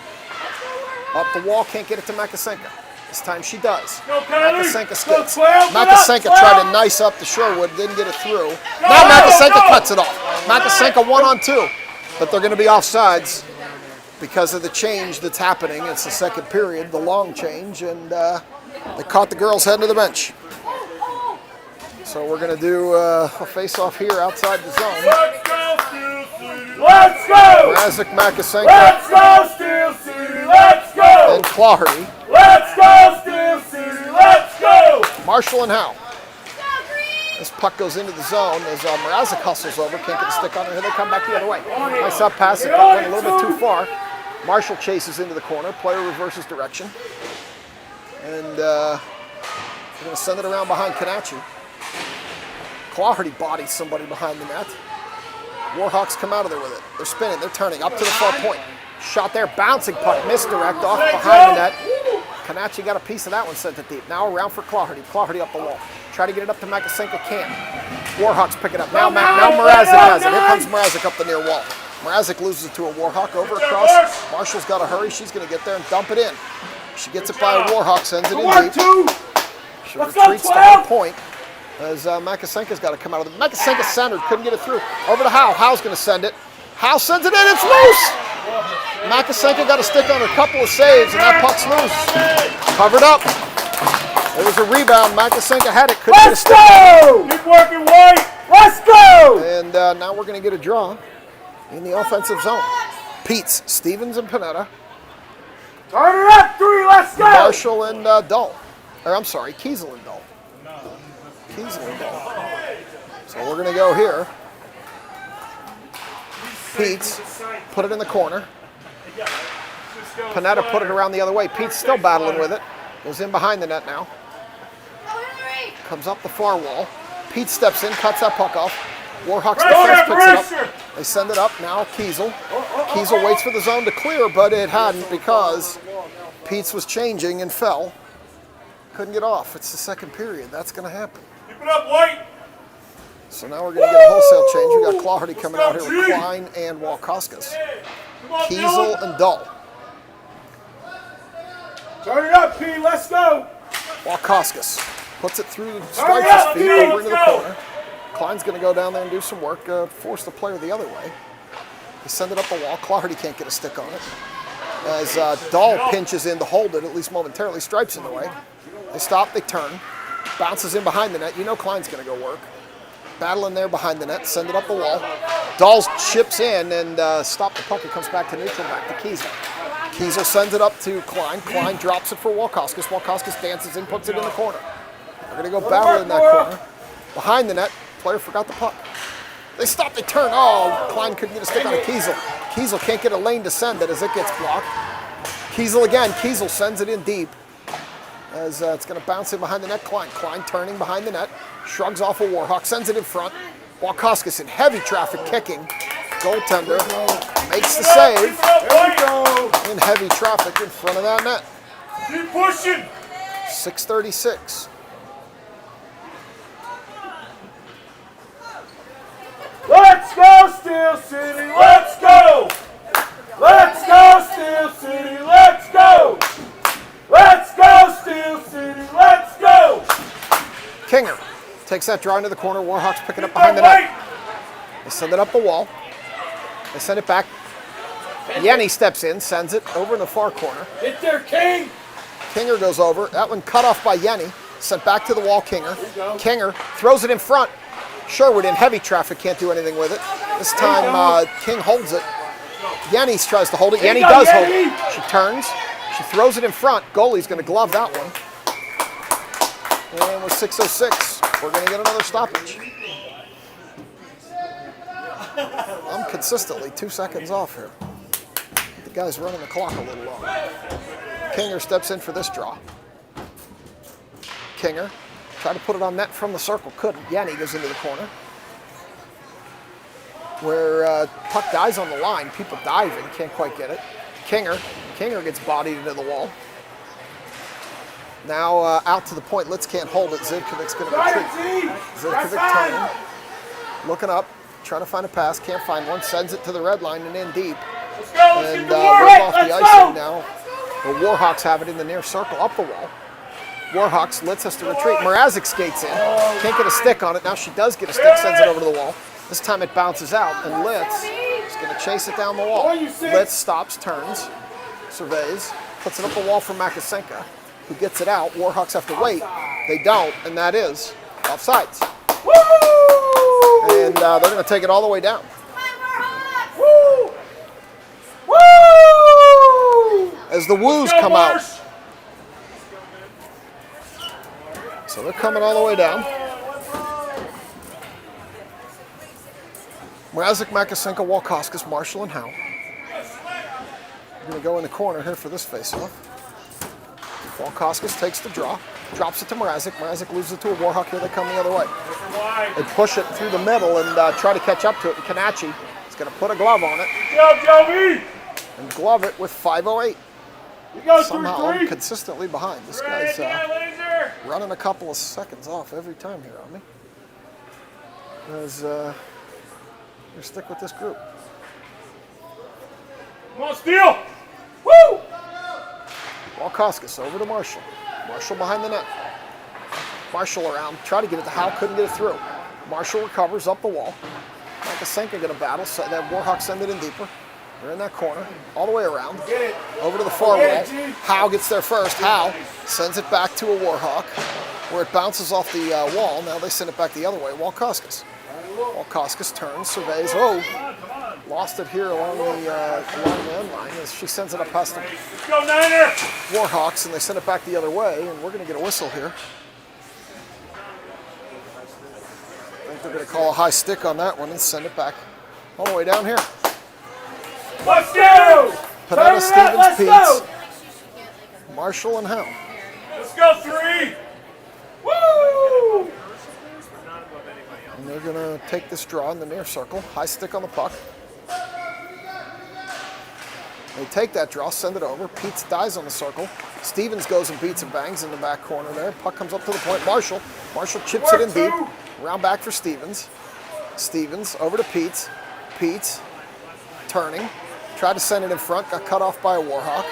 Up the wall, can't get it to Makasenko. This time she does. Makasenko skids. Makasenko tried to nice up to Sherwood, didn't get it through. Now Makasenko cuts it off. Makasenko 1-on-2. But they're going to be offsides because of the change that's happening. It's the second period, the long change, and they caught the girls heading to the bench. So we're going to do a face-off here outside the zone. Let's go! Mrazek, Makasenko, Let's go, Steel City! Let's go! and Claherty. Let's go, Steel City! Let's go! Marshall and Howe. This puck goes into the zone as Mrazek hustles over, can't get a stick on it. Here they come back the other way. Nice up pass, it went a little bit too far. Marshall chases into the corner, player reverses direction. And they're going to send it around behind Kanachi. Claherty bodies somebody behind the net. Warhawks come out of there with it. They're spinning, they're turning up to the far point. Shot there, bouncing puck, misdirect off behind the net. Kanachi got a piece of that one, sent it deep. Now around for Claherty. Claherty up the wall. Try to get it up to Makasenko, can't. Warhawks pick it up. Now Mrazek has it. Here comes Mrazek up the near wall. Mrazek loses it to a Warhawk over across. Marshall's got to hurry. She's going to get there and dump it in. She gets it by a Warhawk, sends it in deep. She retreats to her point. As Makasenko's got to come out of the... Makasenko centered, couldn't get it through. Over to Howe. Howe's going to send it. Howe sends it in, it's loose! Makasenko got a stick on a couple of saves, and that puck's loose. Covered up. There was a rebound. Makasenko had it, couldn't get a stick. Let's go! Keep working, White! Let's go! And now we're going to get a draw in the offensive zone. Peets, Stevens, and Panetta. Turn it up, 3, let's go! Marshall and Dull. Or I'm sorry, Kiesel and Dull. Kiesel and Dull. So we're going to go here. Peets put it in the corner. Panetta put it around the other way. Peets still battling with it. Goes in behind the net now. Comes up the far wall. Pete steps in, cuts that puck off. Warhawks defense picks it up. They send it up now. Kiesel. Kiesel waits for the zone to clear, but it hadn't because Peets was changing and fell. Couldn't get off. It's the second period. That's going to happen. Keep it up, White! So now we're going to get a wholesale change. We got Claherty coming out here with Klein and Walkoskis. Kiesel and Dull. Turn it up, P, let's go! Walkoskis puts it through, strikes his feet over into the corner. Klein's going to go down there and do some work, force the player the other way. They send it up the wall. Claherty can't get a stick on it. As Dull pinches in to hold it, at least momentarily, Stripes in the way. They stop, they turn. Bounces in behind the net. You know Klein's going to go work. Battling there behind the net, send it up the wall. Dahl chips in and stop the puck. It comes back to neutral, back to Kiesel. Kiesel sends it up to Klein. Klein drops it for Walkoskis. Walkoskis dances in, puts it in the corner. They're going to go battle in that corner. Behind the net, player forgot the puck. They stop, they turn. Oh, Klein couldn't get a stick on a Kiesel. Kiesel can't get a lane to send it as it gets blocked. Kiesel again. Kiesel sends it in deep. As it's going to bounce in behind the net. Klein turning behind the net. Shrugs off a Warhawk, sends it in front. Walkoskis in heavy traffic kicking. Goaltender makes the save. There we go! In heavy traffic in front of that net. Keep pushing! 6:36. Let's go, Steel City! Let's go! Let's go, Steel City! Let's go! Let's go, Steel City! Let's go! Kinger takes that draw into the corner. Warhawks pick it up behind the net. They send it up the wall. They send it back. Yenny steps in, sends it over in the far corner. Get there, King! Kinger goes over. That one cut off by Yenny. sent back to the wall, Kinger. Kinger throws it in front. Sherwood in heavy traffic, can't do anything with it. This time King holds it. Yenny tries to hold it. Yenny does hold it. She turns. She throws it in front. Goalie's going to glove that one. And with 6:06, we're going to get another stoppage. I'm consistently 2 seconds off here. The guy's running the clock a little long. Kinger steps in for this draw. Kinger tried to put it on net from the circle, couldn't. Yenny goes into the corner. Where puck dies on the line, people diving, can't quite get it. Kinger gets bodied into the wall. Now out to the point, Litz can't hold it. Zivkovic's going to retreat. Zivkovic turning, looking up, trying to find a pass, can't find one, sends it to the red line and in deep. And right off the icing now. The Warhawks have it in the near circle, up the wall. Warhawks, Litz has to retreat. Mrazek skates in, can't get a stick on it. Now she does get a stick, sends it over to the wall. This time it bounces out, and Litz is going to chase it down the wall. Litz stops, turns, surveys, puts it up the wall for Makasenka, who gets it out. Warhawks have to wait. They don't, and that is offsides. And they're going to take it all the way down. As the woos come out. So they're coming all the way down. Mrazek, Makasenka, Walkoskis, Marshall, and Howe. We're going to go in the corner here for this face-off. Walkoskis takes the draw, drops it to Mrazek. Mrazek loses it to a Warhawk. Here they come the other way. They push it through the middle and try to catch up to it. And Kanachi is going to put a glove on it. And glove it with 5:08. Somehow I'm consistently behind. This guy's running a couple of seconds off every time here on me. As we stick with this group. Come on, Steele! Woo! Walkoskis over to Marshall. Marshall behind the net. Marshall around, try to get it to Howe, couldn't get it through. Marshall recovers up the wall. Makasenka going to battle, so that Warhawks send it in deeper. They're in that corner, all the way around, over to the far wall. Howe gets there first. Howe sends it back to a Warhawk, where it bounces off the wall. Now they send it back the other way. Walkoskis. Walkoskis turns, surveys. Oh, lost it here along the end line as she sends it up past the Warhawks, and they send it back the other way, and we're going to get a whistle here. I think they're going to call a high stick on that one and send it back all the way down here. Let's go! Panetta, Stevens, Peets, Marshall, and Howe. Let's go, 3! Woo! And they're going to take this draw in the near circle. High stick on the puck. They take that draw, send it over. Peets dies on the circle. Stevens goes and beats and bangs in the back corner there. Puck comes up to the point. Marshall chips it in deep. Round back for Stevens. Stevens over to Peets. Peets turning. Tried to send it in front. Got cut off by a Warhawk.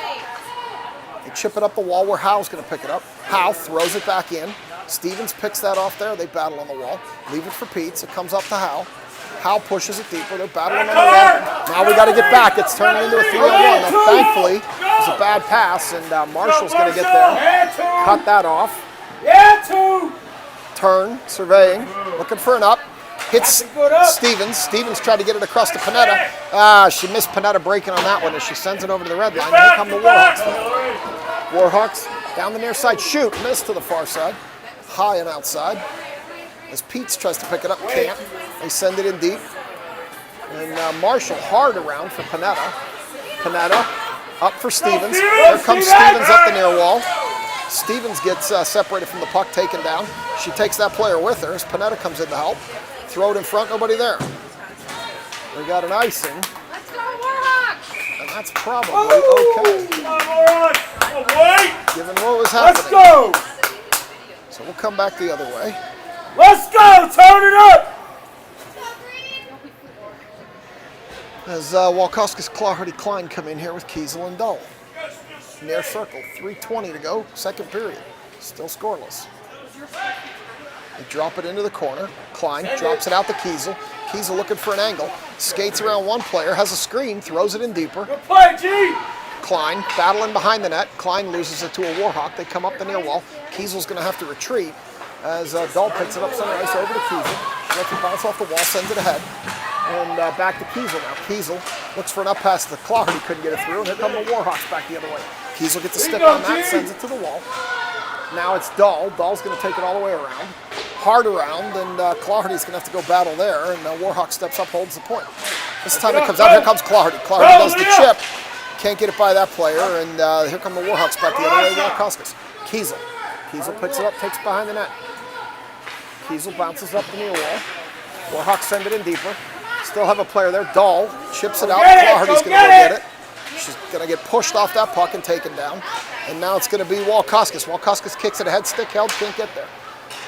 They chip it up the wall where Howe's going to pick it up. Howe throws it back in. Stevens picks that off there. They battle on the wall. Leave it for Peets. It comes up to Howe. Howe pushes it deeper. They're battling on the wall. Now we got to get back. It's turning into a 3-on-1. Now, thankfully, it was a bad pass, and Marshall's going to get there. Cut that off. Turn, surveying, looking for an up. Hits Stevens. Stevens tried to get it across to Panetta. She missed Panetta breaking on that one as she sends it over to the red line. Here come the Warhawks. Warhawks down the near side. Shoot. Missed to the far side. High and outside. As Peets tries to pick it up, can't. They send it in deep. And Marshall hard around for Panetta. Panetta up for Stevens. Here comes Stevens up the near wall. Stevens gets separated from the puck, taken down. She takes that player with her as Panetta comes in to help. Throw it in front, nobody there. We got an icing. Let's go, Warhawks! And that's probably okay. Come on, Warhawks! Oh, wait! Given what was happening. Let's go! So we'll come back the other way. Let's go! Turn it up! As Walkoskis, Clarity, Klein come in here with Kiesel and Dull. Near circle, 3:20 to go, second period. Still scoreless. They drop it into the corner. Klein drops it out to Kiesel. Kiesel looking for an angle. Skates around one player, has a screen, throws it in deeper. Good play, G! Klein battling behind the net. Klein loses it to a Warhawk. They come up the near wall. Kiesel's going to have to retreat as Dahl picks it up center ice over to Kiesel. She lets it bounce off the wall, sends it ahead. And back to Kiesel now. Kiesel looks for an up pass to Clardy, couldn't get it through, and here come the Warhawks back the other way. Kiesel gets a stick on that, sends it to the wall. Now it's Dahl. Dahl's going to take it all the way around. Hard around, and Clardy's going to have to go battle there, and Warhawk steps up, holds the point. This time it comes out, here comes Clardy. Clardy does the chip. Can't get it by that player, and here come the Warhawks back the other way, Warhawks. Kiesel. Kiesel picks it up, takes it behind the net. Kiesel bounces up the near wall. Warhawks send it in deeper. Still have a player there. Dahl chips it out. Clardy's going to go get it. She's going to get pushed off that puck and taken down. And now it's going to be Walkoskis. Walkoskis kicks it ahead, stick held, can't get there.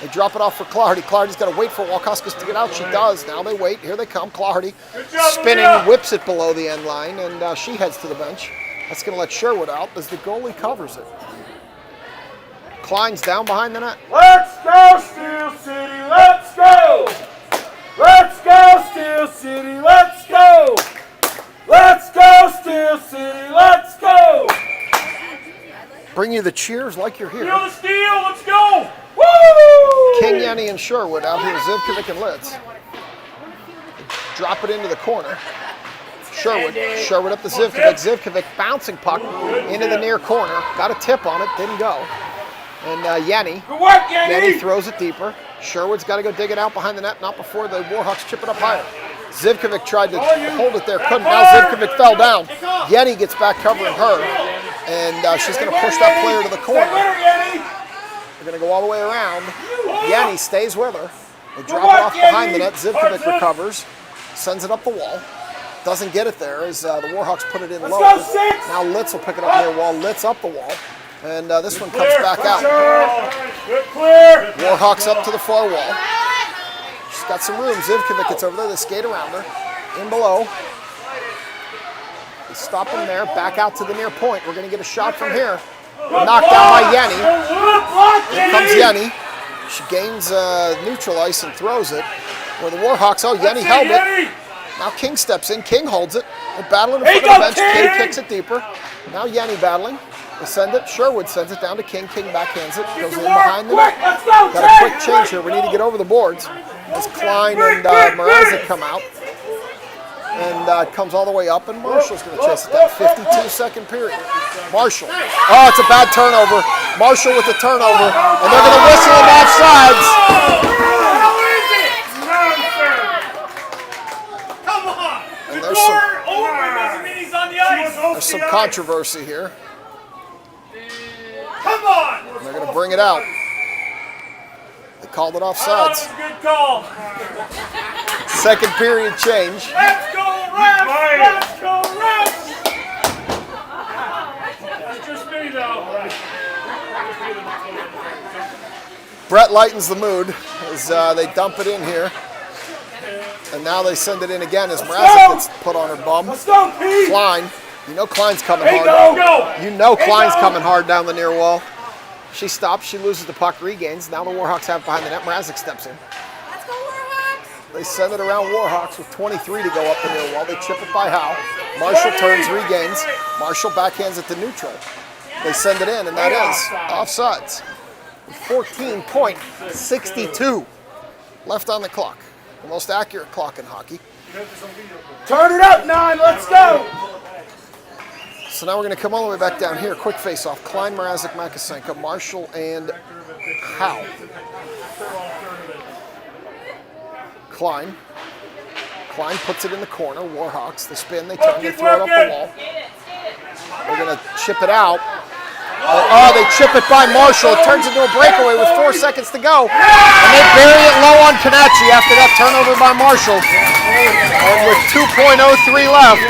They drop it off for Clardy. Clardy's got to wait for Walkoskis to get out. She does. Now they wait. Here they come. Clardy spinning, whips it below the end line, and she heads to the bench. That's going to let Sherwood out as the goalie covers it. Klein's down behind the net. Let's go, Steel City, let's go! Let's go, Steel City, let's go! Let's go, Steel City, let's go! Bring you the cheers like you're here. Feel the steel, let's go! Woo! King, Yenny, and Sherwood out here, Zivkovic and Litz. Drop it into the corner. Sherwood up to Zivkovic. Zivkovic bouncing puck into the near corner. Got a tip on it, didn't go. And Yenny. Good work, Yenny! Yenny throws it deeper. Sherwood's got to go dig it out behind the net, not before the Warhawks chip it up higher. Zivkovic tried to hold it there, couldn't. Now Zivkovic fell down. Yenny gets back covering her, and she's going to push that player to the corner. They're going to go all the way around. Yenny stays with her. They drop it off behind the net. Zivkovic recovers, sends it up the wall. Doesn't get it there as the Warhawks put it in low. Now Litz will pick it up near the wall. Litz up the wall. And this one comes back out. Warhawks up to the far wall. She's got some room. Zivkovic gets over there. They skate around her. In below. They stop him there. Back out to the near point. We're going to get a shot from here. Knocked down by Yenny. Here comes Yenny. She gains neutral ice and throws it. Where the Warhawks, Yenny held it. Now King steps in. King holds it. They're battling in front of the bench. King kicks it deeper. Now Yenny battling. They send it. Sherwood sends it down to King. King backhands it. Goes in behind the net. Got a quick change here. We need to get over the boards. As Klein and Mrazek come out. And it comes all the way up, and Marshall's going to chase it down. 52-second period. Marshall. Oh, it's a bad turnover. Marshall with the turnover. And they're going to whistle him offsides. And there's some controversy here. Come on! And they're going to bring it out. They called it offsides. That was a good call. Second period change. Let's go, refs! Let's go, refs! That's just me, though. Brett lightens the mood as they dump it in here. And now they send it in again as Mrazek gets put on her bum. Let's go, Pete! Klein. You know Klein's coming Hey, hard. go! You know Klein's coming hard down the near wall. She stops. She loses the puck, regains. Now the Warhawks have it behind the net. Mrazek steps in. Let's go, Warhawks! They send it around Warhawks with 23 to go up the near wall. They chip it by Howe. Marshall turns, regains. Marshall backhands it to neutral. They send it in, and that is offsides. 14.62 left on the clock. The most accurate clock in hockey. Turn it up, 9. Let's go! So now we're going to come all the way back down here. Quick face-off. Klein, Mrazek, Makasenko, Marshall, and Howe. Klein puts it in the corner. Warhawks, they spin, they turn, they throw it up the wall. They're going to chip it out. Oh, they chip it by Marshall. It turns into a breakaway with 4 seconds to go. And they bury it low on Kanachi after that turnover by Marshall. And with 2.03 left,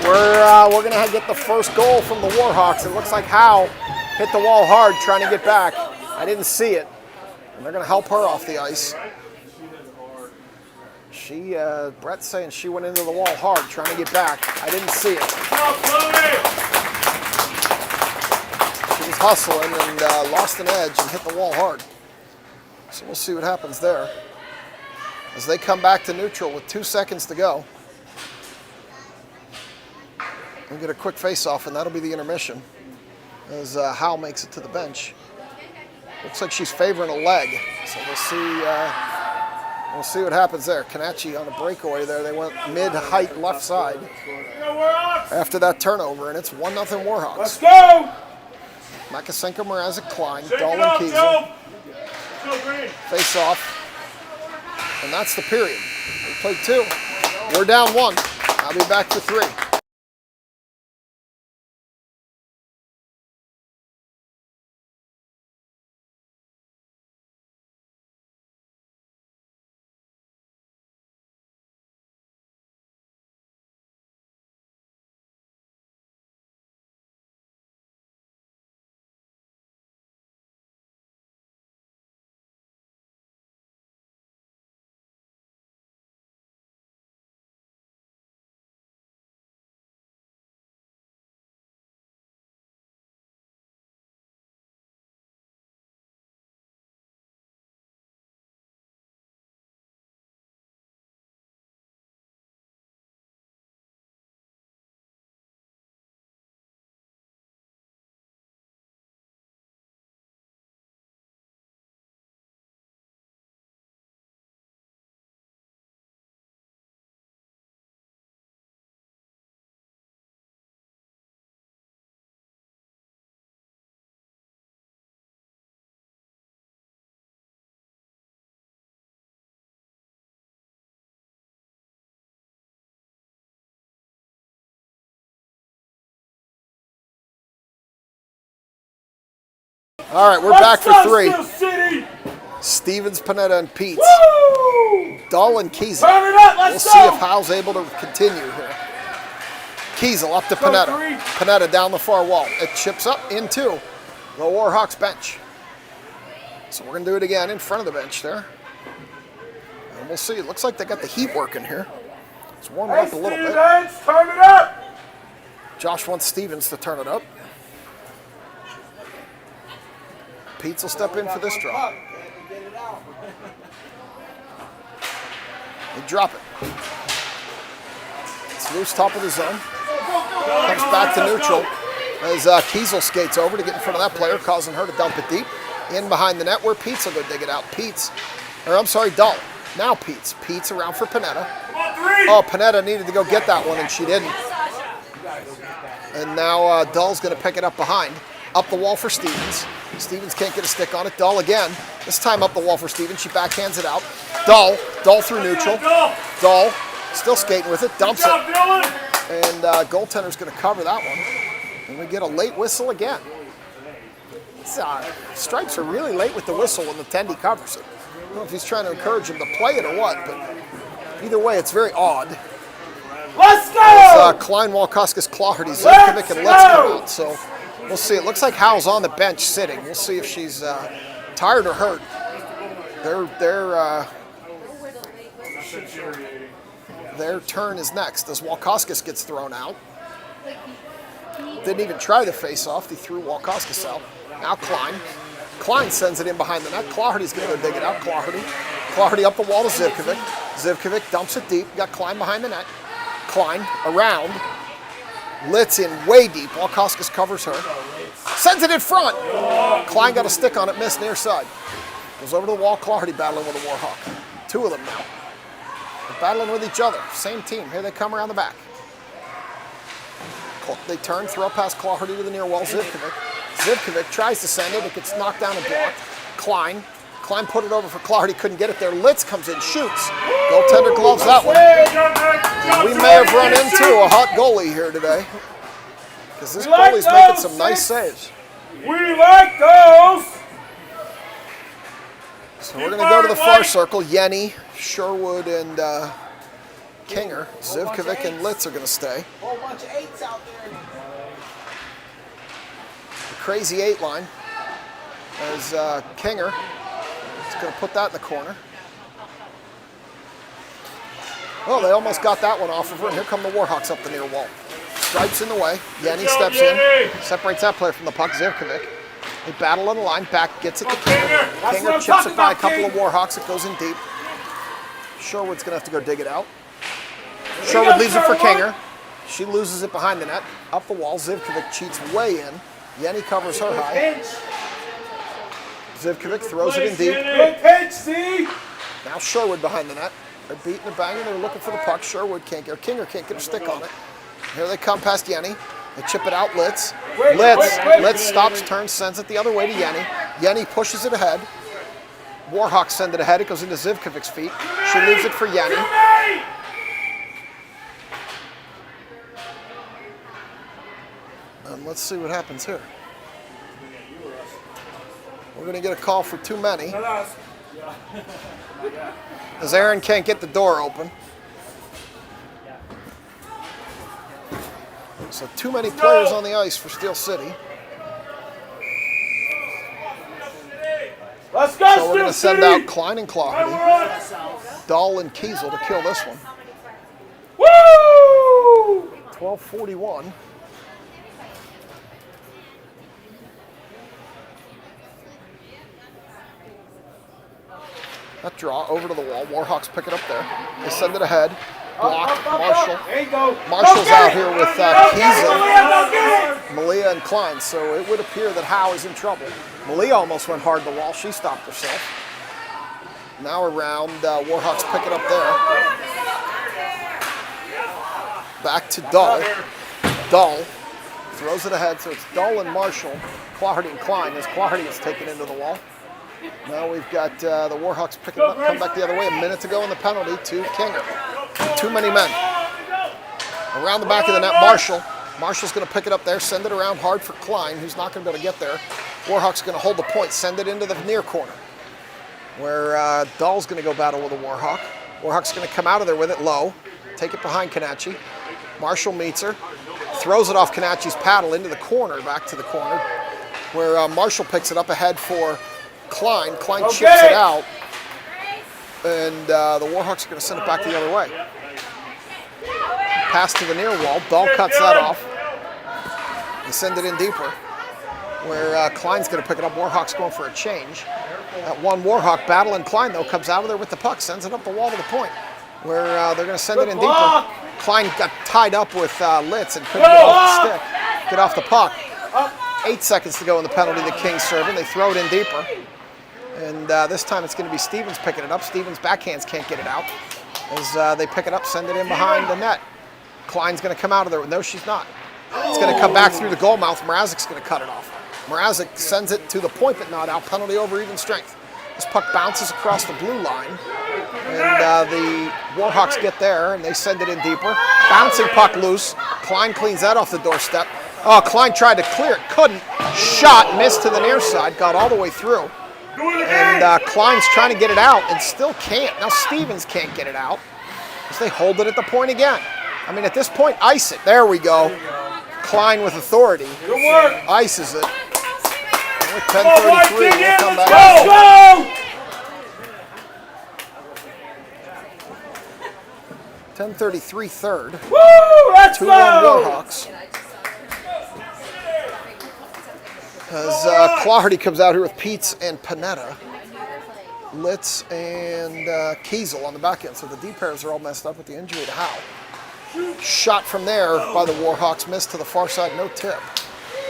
we're going to get the first goal from the Warhawks. It looks like Howe hit the wall hard trying to get back. I didn't see it. And they're going to help her off the ice. Brett's saying she went into the wall hard trying to get back. I didn't see it. She was hustling and lost an edge and hit the wall hard. So we'll see what happens there. As they come back to neutral with 2 seconds to go. We'll get a quick face-off, and that'll be the intermission. as Hal makes it to the bench. Looks like she's favoring a leg, so we'll see what happens there. Kanachi on a breakaway there. They went mid-height left side after that turnover, and it's 1-0 Warhawks. Let's go! Makasenko, Mrazek, Klein, Dahl, and Kiesel. Face off, and that's the period. We played 2. We're down 1. I'll be back for 3. All right, we're back for 3. Stevens, Panetta, and Peets. Dahl and Kiesel. We'll see if Hal's able to continue here. Kiesel up to Panetta. Panetta down the far wall. It chips up into the Warhawks bench. So we're going to do it again in front of the bench there. And we'll see. It looks like they got the heat working here. It's warming up a little bit. Turn it up! Josh wants Stevens to turn it up. Peets will step in for this drop. They drop it. It's loose top of the zone. Comes back to neutral as Kiesel skates over to get in front of that player, causing her to dump it deep. In behind the net where Peets will go dig it out. Dahl. Now Peets. Peets around for Panetta. Oh, Panetta needed to go get that one and she didn't. And now Dahl's going to pick it up behind. Up the wall for Stevens. Stevens can't get a stick on it. Dahl again. This time up the wall for Stevens. She backhands it out. Dahl through neutral. Dahl still skating with it. Dumps it. And goaltender's going to cover that one. And we get a late whistle again. Stripes are really late with the whistle when the tendy covers it. I don't know if he's trying to encourage him to play it or what, but either way, it's very odd. Let's go! As, Klein, Walkoskis, Claherty, Zivkovic, and Litz come out. So we'll see. It looks like Hal's on the bench sitting. We'll see if she's tired or hurt. Their turn is next as Walkoskis gets thrown out. Didn't even try the face-off. They threw Walkoskis out. Now Klein. Klein sends it in behind the net. Claherty's going to go dig it out. Claherty up the wall to Zivkovic. Zivkovic dumps it deep. Got Klein behind the net. Klein around. Litz in way deep. Walkoskis covers her. Sends it in front. Klein got a stick on it. Missed near side. Goes over to the wall. Claherty battling with a Warhawk. 2 of them now. They're battling with each other. Same team. Here they come around the back. They turn, throw past Claherty to the near wall. Zivkovic. Zivkovic tries to send it. It gets knocked down and blocked. Klein put it over for Claherty. Couldn't get it there. Litz comes in, shoots. Goaltender gloves that one. We may have run into a hot goalie here today, because this goalie's making some nice saves. We like those. So we're going to go to the far circle. Yenny, Sherwood, and Kinger. Zivkovic and Litz are going to stay. Whole bunch of 8s out there. The crazy 8 line as Kinger is going to put that in the corner. Oh, they almost got that one off of her, and here come the Warhawks up the near wall. Stripes in the way. Yenny steps in, separates that player from the puck. Zivkovic. They battle on the line. Back gets it to Kinger. Kinger chips it by a couple of Warhawks. It goes in deep. Sherwood's going to have to go dig it out. Sherwood leaves it for Kinger. She loses it behind the net. Up the wall. Zivkovic cheats way in. Yenny covers her high. Pinch. Zivkovic throws it in deep. Good pinch, see? Now Sherwood behind the net. They're beating and banging. They're looking for the puck. Sherwood can't get, or Kinger can't get a stick on it. Here they come past Yenny. They chip it out, Litz. Litz stops, turns, sends it the other way to Yenny. Yenny pushes it ahead. Warhawks send it ahead. It goes into Zivkovic's feet. She leaves it for Yenny. And let's see what happens here. We're going to get a call for too many. As Aaron can't get the door open. So too many players on the ice for Steel City. Let's go, So we're going to Steel send City. out Klein and Clawherty, Dahl and Kiesel to kill this one. Woo! 12:41. That draw over to the wall. Warhawks pick it up there. They send it ahead. Blocked. Marshall. There you go. Marshall's out here with Kiesel, Go get it. Malia, and Klein. So it would appear that Howe is in trouble. Malia almost went hard to the wall. She stopped herself. Now around, Warhawks pick it up there. Back to Dahl. Dahl throws it ahead, so it's Dahl and Marshall, Clawherty and Klein, as Clawherty is taken into the wall. Now we've got the Warhawks picking it up, come back the other way. A minute to go in the penalty to Kinger. Too many men. Around the back of the net, Marshall. Marshall's going to pick it up there, send it around hard for Klein, who's not going to be able to get there. Warhawks going to hold the point, send it into the near corner, where Dahl's going to go battle with a Warhawk. Warhawk's going to come out of there with it low, take it behind Kanachi. Marshall meets her, throws it off Kanachi's paddle into the corner, back to the corner, where Marshall picks it up ahead for Klein. Klein chips it out, and the Warhawks are going to send it back the other way. Pass to the near wall. Dahl cuts that off. They send it in deeper, where Klein's going to pick it up. Warhawks going for a change. That one Warhawk battling Klein, though, comes out of there with the puck, sends it up the wall to the point, where they're going to send it in deeper. Klein got tied up with Litz and couldn't get off the stick, get off the puck. 8 seconds to go in the penalty. The Kings serving. They throw it in deeper. And this time it's going to be Stevens picking it up. Stevens' backhands can't get it out as they pick it up, send it in behind the net. Klein's going to come out of there. No, she's not. It's going to come back through the goal mouth. Mrazek's going to cut it off. Mrazek sends it to the point, but not out. Penalty over even strength. This puck bounces across the blue line. And the Warhawks get there, and they send it in deeper. Bouncing puck loose. Klein cleans that off the doorstep. Oh, Klein tried to clear it. Couldn't. Shot, missed to the near side. Got all the way through. And Klein's trying to get it out and still can't. Now Stevens can't get it out because they hold it at the point again. I mean, at this point, ice it. There we go. Klein with authority. Good work. Ices it. 10:33. We'll come back. Go! 10:33 third. Woo! Let's 2-1 go! Warhawks. As Clawherty comes out here with Peets and Panetta. Litz and Kiesel on the back end. So the D pairs are all messed up with the injury to Howe. Shot from there by the Warhawks, missed to the far side, no tip.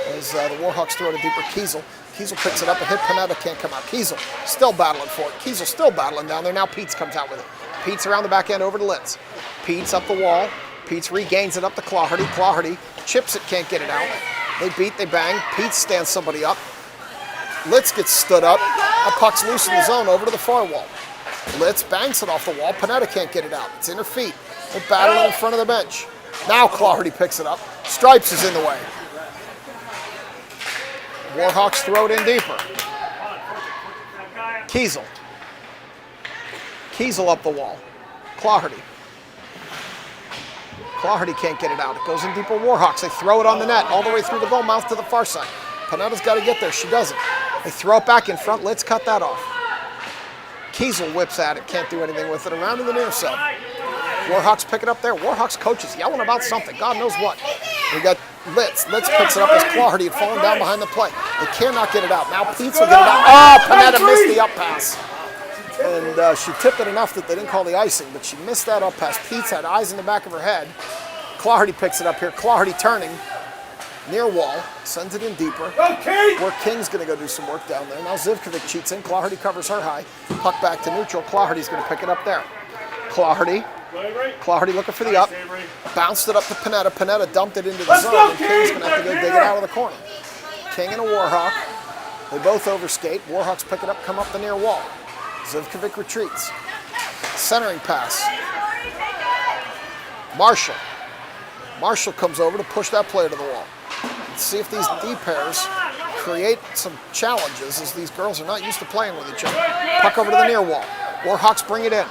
As the Warhawks throw it deeper, Kiesel. Kiesel picks it up, a hit, Panetta can't come out. Kiesel still battling for it. Kiesel still battling down there. Now Peets comes out with it. Peets around the back end over to Litz. Peets up the wall. Peets regains it up to Clawherty. Clawherty chips it, can't get it out. They beat, they bang. Peets stands somebody up. Litz gets stood up. That puck's loose in the zone over to the far wall. Litz bangs it off the wall. Panetta can't get it out. It's in her feet. They're battling in front of the bench. Now Clawherty picks it up. Stripes is in the way. Warhawks throw it in deeper. Kiesel. Kiesel up the wall. Clawherty. Clawherty can't get it out. It goes in deeper. Warhawks. They throw it on the net all the way through the goal mouth to the far side. Panetta's got to get there. She doesn't. They throw it back in front. Let's cut that off. Kiesel whips at it. Can't do anything with it. Around to the near side. Warhawks pick it up there. Warhawks coaches yelling about something. God knows what. We got Litz. Litz picks it up as Clawherty had fallen down behind the play. They cannot get it out. Now Peets will get it out. Oh, Panetta missed the up pass. And she tipped it enough that they didn't call the icing, but she missed that up pass. Peets had eyes in the back of her head. Clawherty picks it up here. Clawherty turning. Near wall, sends it in deeper. Okay. Where King's going to go do some work down there. Now Zivkovic cheats in. Clawhardy covers her high. Puck back to neutral. Clawhardy's going to pick it up there. Clawhardy looking for the up. Bounced it up to Panetta. Panetta dumped it into the zone. And King's going to have to go dig it out of the corner. King and a Warhawk. They both overskate. Warhawks pick it up, come up the near wall. Zivkovic retreats. Centering pass. Marshall. Marshall comes over to push that player to the wall. Let's see if these D pairs create some challenges, as these girls are not used to playing with each other. Puck over to the near wall. Warhawks bring it in.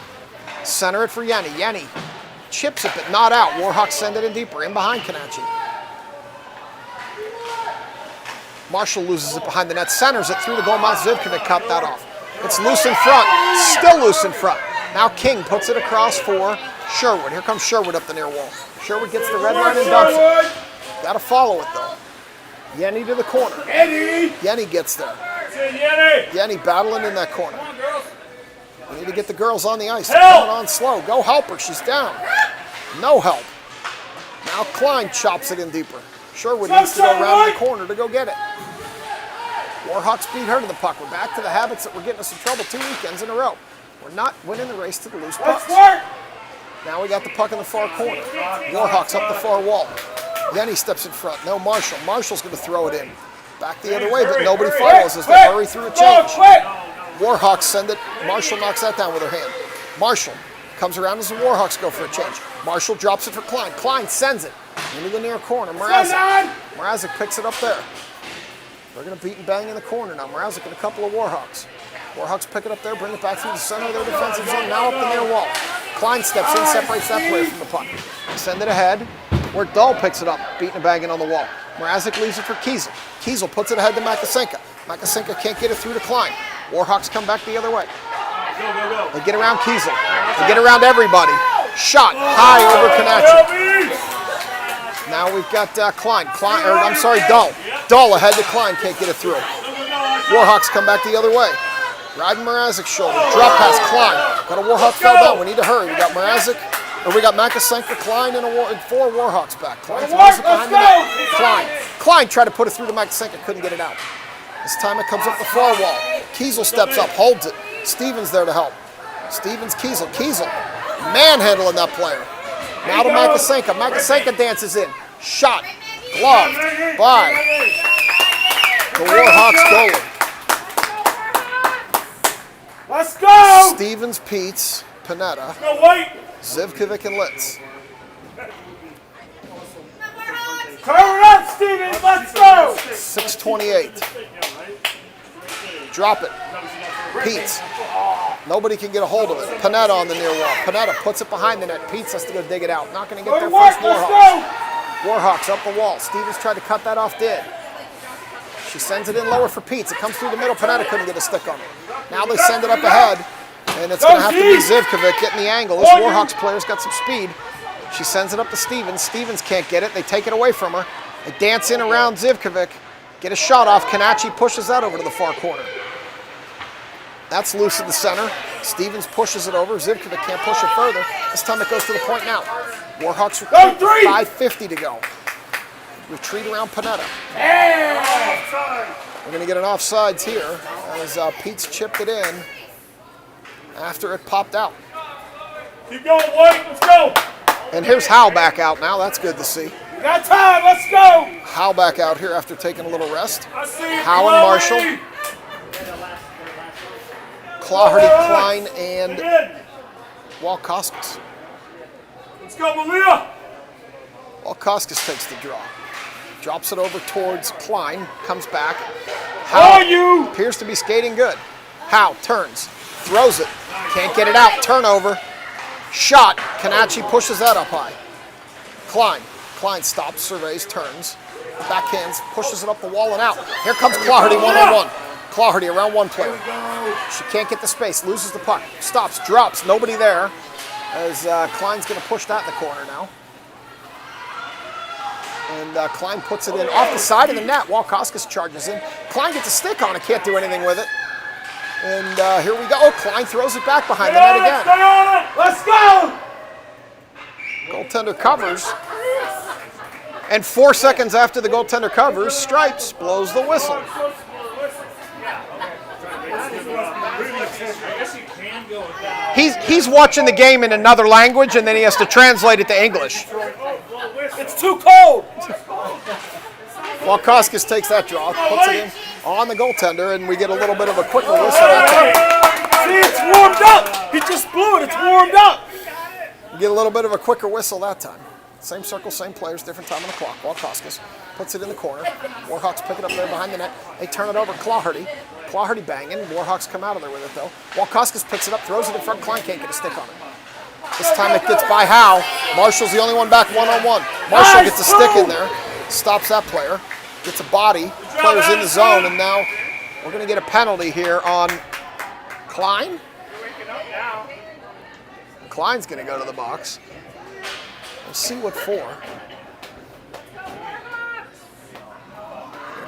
Center it for Yanni. Yanni chips it, but not out. Warhawks send it in deeper, in behind Kanachi. Marshall loses it behind the net, centers it through the goal mouth. Zivkovic cut that off. It's loose in front, still loose in front. Now King puts it across for Sherwood. Here comes Sherwood up the near wall. Sherwood gets the red line and dumps it. Got to follow it though. Yenny to the corner. Yenny gets there. Yenny battling in that corner. We need to get the girls on the ice. They're coming on slow. Go help her. She's down. No help. Now Klein chops it in deeper. Sherwood needs to go around the corner to go get it. Warhawks beat her to the puck. We're back to the habits that were getting us in trouble 2 weekends in a row. We're not winning the race to the loose pucks. Now we got the puck in the far corner. Warhawks up the far wall. Yenny steps in front. No Marshall. Marshall's going to throw it in. Back the other way, but nobody follows as they hurry through a change. Warhawks send it. Marshall knocks that down with her hand. Marshall comes around as the Warhawks go for a change. Marshall drops it for Klein. Klein sends it into the near corner. Mrazek picks it up there. They're going to beat and bang in the corner now. Mrazek and a couple of Warhawks. Warhawks pick it up there, bring it back through the center of their defensive zone. Now up the near wall. Klein steps in, separates that player from the puck. Send it ahead, where Dahl picks it up, beating and banging on the wall. Mrazek leaves it for Kiesel. Kiesel puts it ahead to Makasenka. Makasenka can't get it through to Klein. Warhawks come back the other way. They get around Kiesel. They get around everybody. Shot high over Kanachi. Now we've got Dahl. Dahl ahead to Klein, can't get it through. Warhawks come back the other way. Riding Mrazek's shoulder. Drop pass, Klein. Got a Warhawk fell down. We need to hurry. We got Makasenka, Klein, and 4 Warhawks back. Klein throws it behind the net. Klein tried to put it through to Makasenka, couldn't get it out. This time it comes up the far wall. Kiesel steps up, holds it. Stevens there to help. Stevens, Kiesel. Kiesel manhandling that player. Now to Makasenka. Makasenka dances in. Shot. Gloved by the Warhawks goalie. Let's go! Stevens, Peets, Panetta, Zivkovic, and Litz. Cover it up, Stevens! Let's go! 6:28. Drop it. Peets. Nobody can get a hold of it. Panetta on the near wall. Panetta puts it behind the net. Peets has to go dig it out. Not going to get there first. Warhawks up the wall. Stevens tried to cut that off, did. She sends it in lower for Peets. It comes through the middle. Panetta couldn't get a stick on it. Now they send it up ahead, and it's going to have to be Zivkovic getting the angle. This Warhawks player's got some speed. She sends it up to Stevens. Stevens can't get it. They take it away from her. They dance in around Zivkovic. Get a shot off. Kanachi pushes that over to the far corner. That's loose in the center. Stevens pushes it over. Zivkovic can't push it further. This time it goes to the point now. Warhawks retreat. 5:50 to go. Retreat around Panetta. We're going to get an offsides here as Pete's chipped it in after it popped out. Keep going, White. Let's go. And here's Howe back out now. That's good to see. We got time. Let's go. Howe back out here after taking a little rest. I see it. Howe and Marshall. Clawhardy, Klein, and Walkoskis. Let's go, Malia. Walkoskis takes the draw. Drops it over towards Klein. Comes back. Howe appears to be skating good. Howe turns. Throws it. Can't get it out. Turnover. Shot. Kanachi pushes that up high. Klein. Klein stops, surveys, turns. Backhands, pushes it up the wall and out. Here comes Clawhardy one-on-one. Clawhardy around one player. She can't get the space, loses the puck. Stops, drops, nobody there. As Klein's going to push that in the corner now. And Klein puts it in off the side of the net. Walkoskis charges in. Klein gets a stick on it, can't do anything with it. And here we go. Oh, Klein throws it back behind the net again. Let's go! Goaltender covers. And 4 seconds after the goaltender covers, Stripes blows the whistle. He's watching the game in another language, and then he has to translate it to English. It's too cold. Walkoskis takes that draw, puts it in on the goaltender, and we get a little bit of a quicker whistle that time. See, it's warmed up. He just blew it. It's warmed up. We get a little bit of a quicker whistle that time. Same circle, same players, different time on the clock. Walkoskis puts it in the corner. Warhawks pick it up there behind the net. They turn it over. Clawhardy. Clawhardy banging. Warhawks come out of there with it, though. Walkoskis picks it up, throws it in front. Klein can't get a stick on it. This time it gets by Howe. Marshall's the only one back one-on-one. Marshall gets a stick in there. Stops that player. Gets a body. Player's in the zone, and now we're going to get a penalty here on Klein. Klein's going to go to the box. We'll see what for.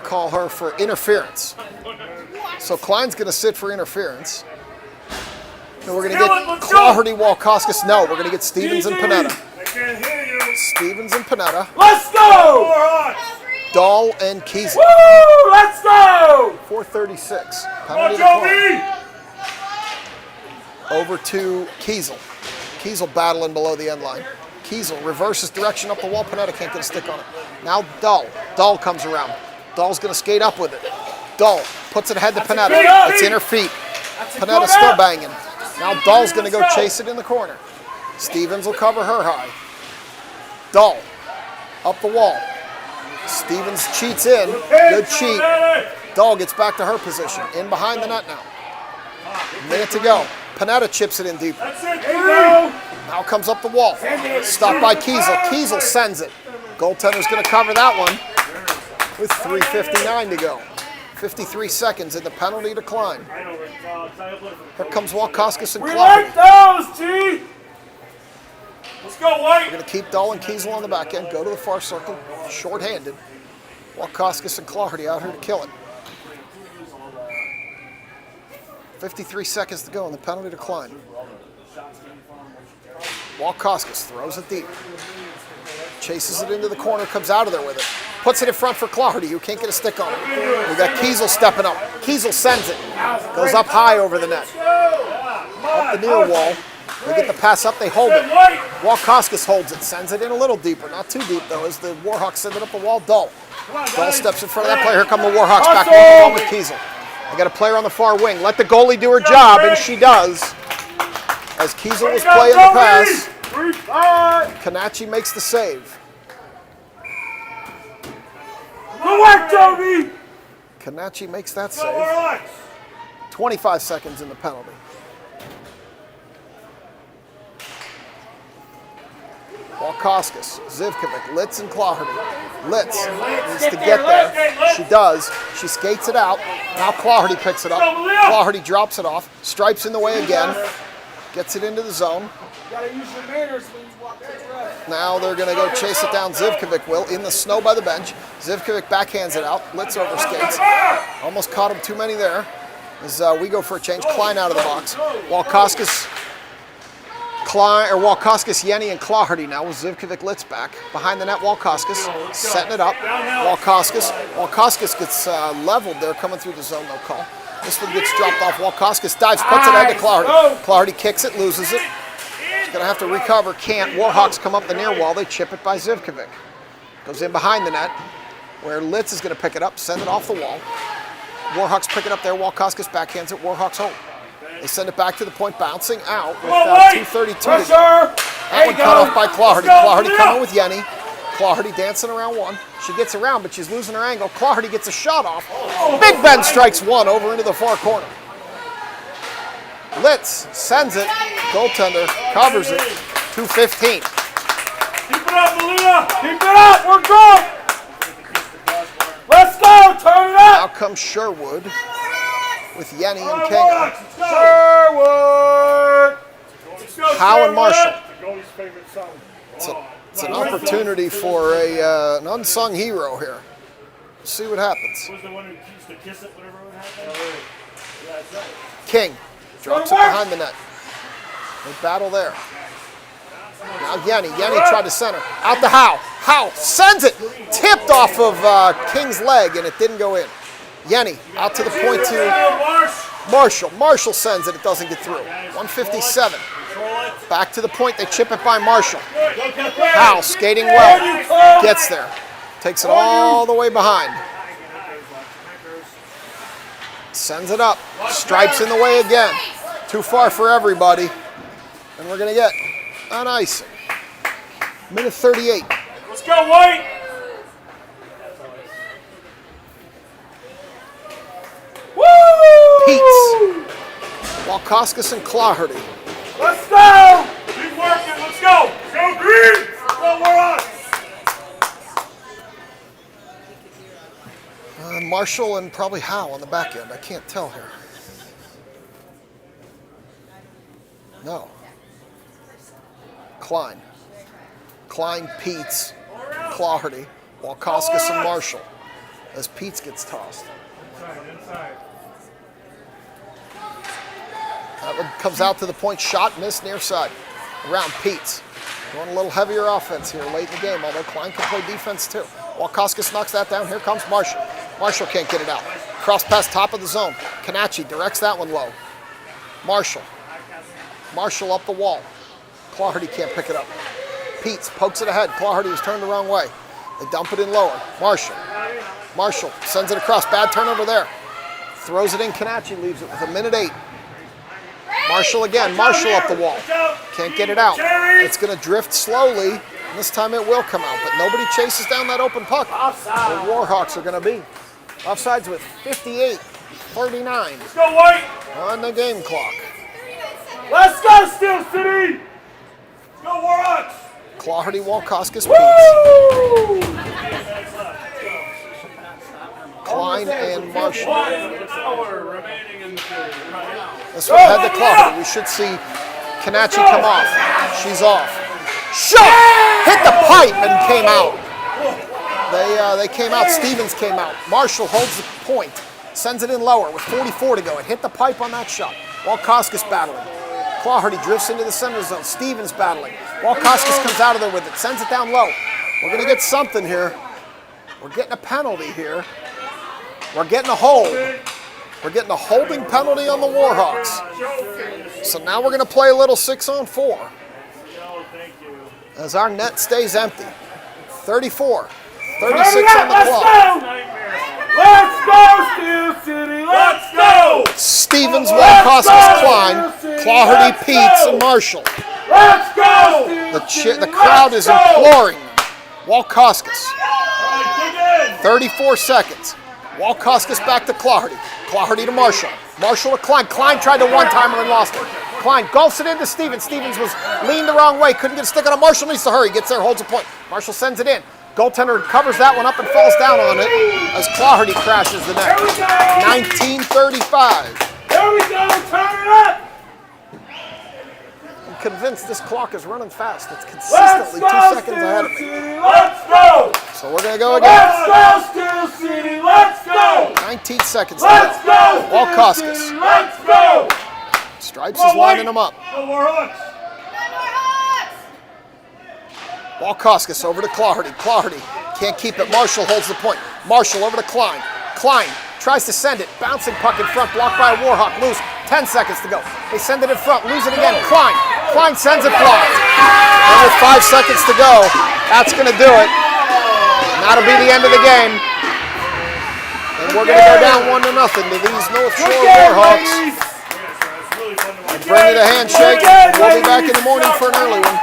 Call her for interference. So Klein's going to sit for interference. And we're going to get Clawhardy, Walkoskis. No, we're going to get Stevens and Panetta. I can't hear you. Stevens and Panetta. Let's go! Dahl and Kiesel. Woo! Let's go! 4:36. Come on, Penalty Joey! over to Kiesel. Kiesel battling below the end line. Kiesel reverses direction up the wall. Panetta can't get a stick on it. Now Dahl. Dahl comes around. Dahl's going to skate up with it. Dahl puts it ahead to Panetta. It's in her feet. Panetta's still banging. Now Dahl's going to go chase it in the corner. Stevens will cover her high. Dahl up the wall. Stevens cheats in. Good cheat. Dahl gets back to her position. In behind the net now. Minute to go. Panetta chips it in deeper. Now comes up the wall. Stopped by Kiesel. Kiesel sends it. Goaltender's going to cover that one with 3:59 to go. 53 seconds in the penalty decline. Here comes Walkoskis and We Clawhardy. like those, G! Let's go, White! We're going to keep Dahl and Kiesel on the back end. Go to the far circle. Short-handed. Walkoskis and Clawhardy out here to kill it. 53 seconds to go in the penalty decline. Walkoskis throws it deep. Chases it into the corner, comes out of there with it. Puts it in front for Clawhardy, who can't get a stick on it. We got Kiesel stepping up. Kiesel sends it. Goes up high over the net. Up the near wall. They get the pass up, they hold it. Walkoskis holds it, sends it in a little deeper. Not too deep, though, as the Warhawks send it up the wall. Dahl. Dahl steps in front of that player. Here come the Warhawks back one with Kiesel. They got a player on the far wing. Let the goalie do her job, and she does. As Kiesel was playing the pass, Kanachi makes the save. Good work, Joby! Kanachi makes that save. 25 seconds in the penalty. Walkoskis, Zivkovic, Litz, and Clawhardy. Litz needs to get there. She does. She skates it out. Now Clawhardy picks it up. Clawhardy drops it off. Stripes in the way again. Gets it into the zone. You gotta use your manners when you walk to the ref. Now they're going to go chase it down. Zivkovic will in the snow by the bench. Zivkovic backhands it out. Litz overskates. Almost caught him too many there. As we go for a change. Klein out of the box. Walkoskis, Yenny, and Clawhardy now with Zivkovic Litz back. Behind the net, Walkoskis setting it up. Walkoskis gets leveled there coming through the zone, no call. This one gets dropped off. Walkoskis dives, puts it ahead to Clawhardy. Clawhardy kicks it, loses it. He's going to have to recover, can't. Warhawks come up the near wall. They chip it by Zivkovic. Goes in behind the net, where Litz is going to pick it up, send it off the wall. Warhawks pick it up there. Walkoskis backhands it. Warhawks home. They send it back to the point, bouncing out with 2:32 to go. That one cut off by Clawhardy. Clawhardy coming with Yenny. Clawhardy dancing around one. She gets around, but she's losing her angle. Clawhardy gets a shot off. Big Ben strikes one over into the far corner. Litz sends it. Goaltender covers it. 2:15. Keep it up, Malia! Keep it up! We're good! Let's go! Turn it Now up! comes Sherwood with Yenny and Kinga. Sherwood! Howe and Marshall. Goalie's favorite song. It's an opportunity for an unsung hero here. Let's see what happens. Who's the one who used to kiss it whenever it happened? Yeah, that's right. King drops it behind the net. They battle there. Now Yenny tried to center. Out to Howe. Howe sends it. Tipped off of King's leg, and it didn't go in. Yenny out to the point to Marshall. Marshall sends it. It doesn't get through. 157. Back to the point. They chip it by Marshall. Howe skating well. Gets there. Takes it all the way behind. Sends it up. Stripes in the way again. Too far for everybody. And we're going to get an icing. Minute 38. Let's go, White! Woo! Peets. Walkoskis and Claherty. Let's go! Keep working, let's go! Go Green! Go Warhawks! Marshall and probably Howe on the back end. I can't tell here. No. Klein. Klein, Peets, Claherty, Walkoskis, and Marshall as Peets gets tossed. That one comes out to the point, shot, missed near side. Around Peets. Going a little heavier offense here late in the game, although Klein can play defense too. Walkoskis knocks that down. Here comes Marshall. Marshall can't get it out. Cross pass top of the zone. Kanachi directs that one low. Marshall. Marshall up the wall. Claherty can't pick it up. Peets pokes it ahead. Claherty was turned the wrong way. They dump it in lower. Marshall. Marshall sends it across. Bad turnover there. Throws it in. Kanachi leaves it with a minute 8. Marshall again. Marshall up the wall. Can't get it out. It's going to drift slowly. And this time it will come out. But nobody chases down that open puck. The Warhawks are going to be offsides with 58-39 Let's go, White! on the game clock. Let's go, Steel City! Go Warhawks! Claherty, Walkoskis, Peets. Woo! Klein and Marshall. Hour remaining in the period. This one had the Claherty. We should see Kanachi come off. She's off. Shot! Hit the pipe and came out. They came out. Stevens came out. Marshall holds the point. Sends it in lower with 44 to go. It hit the pipe on that shot. Walkoskis battling. Claherty drifts into the center zone. Stevens battling. Walkoskis comes out of there with it. Sends it down low. We're going to get something here. We're getting a penalty here. We're getting a hold. We're getting a holding penalty on the Warhawks. So now we're going to play a little 6-on-4 as our net stays empty. 34, 36 on the clock. Let's go, Steel City! Let's go! Stevens, Walkoskis, Klein, Claherty, Peets, and Marshall. Let's go! The crowd is imploring them. Walkoskis. 34 seconds. Walkoskis back to Claherty. Claherty to Marshall. Marshall to Klein. Klein tried to one-timer and lost it. Klein golfs it into Stevens. Stevens was leaned the wrong way. Couldn't get a stick on it. Marshall needs to hurry. Gets there, holds a point. Marshall sends it in. Goaltender covers that one up and falls down on it as Claherty crashes the net. 19:35. There we go! Turn it up! I'm convinced this clock is running fast. It's consistently 2 seconds ahead of me. Let's go! So we're going to go again. Let's go, Steel City! Let's go! 19 seconds Let's to go. go! Walkoskis. Steel City, let's go! Stripes is lining them up. Go Warhawks! Walkoskis over to Claherty. Claherty can't keep it. Marshall holds the point. Marshall over to Klein. Klein tries to send it. Bouncing puck in front. Blocked by a Warhawk. Loose. 10 seconds to go. They send it in front. Lose it again. Klein. Klein sends it blocked. And with 5 seconds to go, that's going to do it. And that'll be the end of the game. And we're going to go down 1-0 to these North Shore Warhawks. Bring you the handshake. We'll be back in the morning for an early one.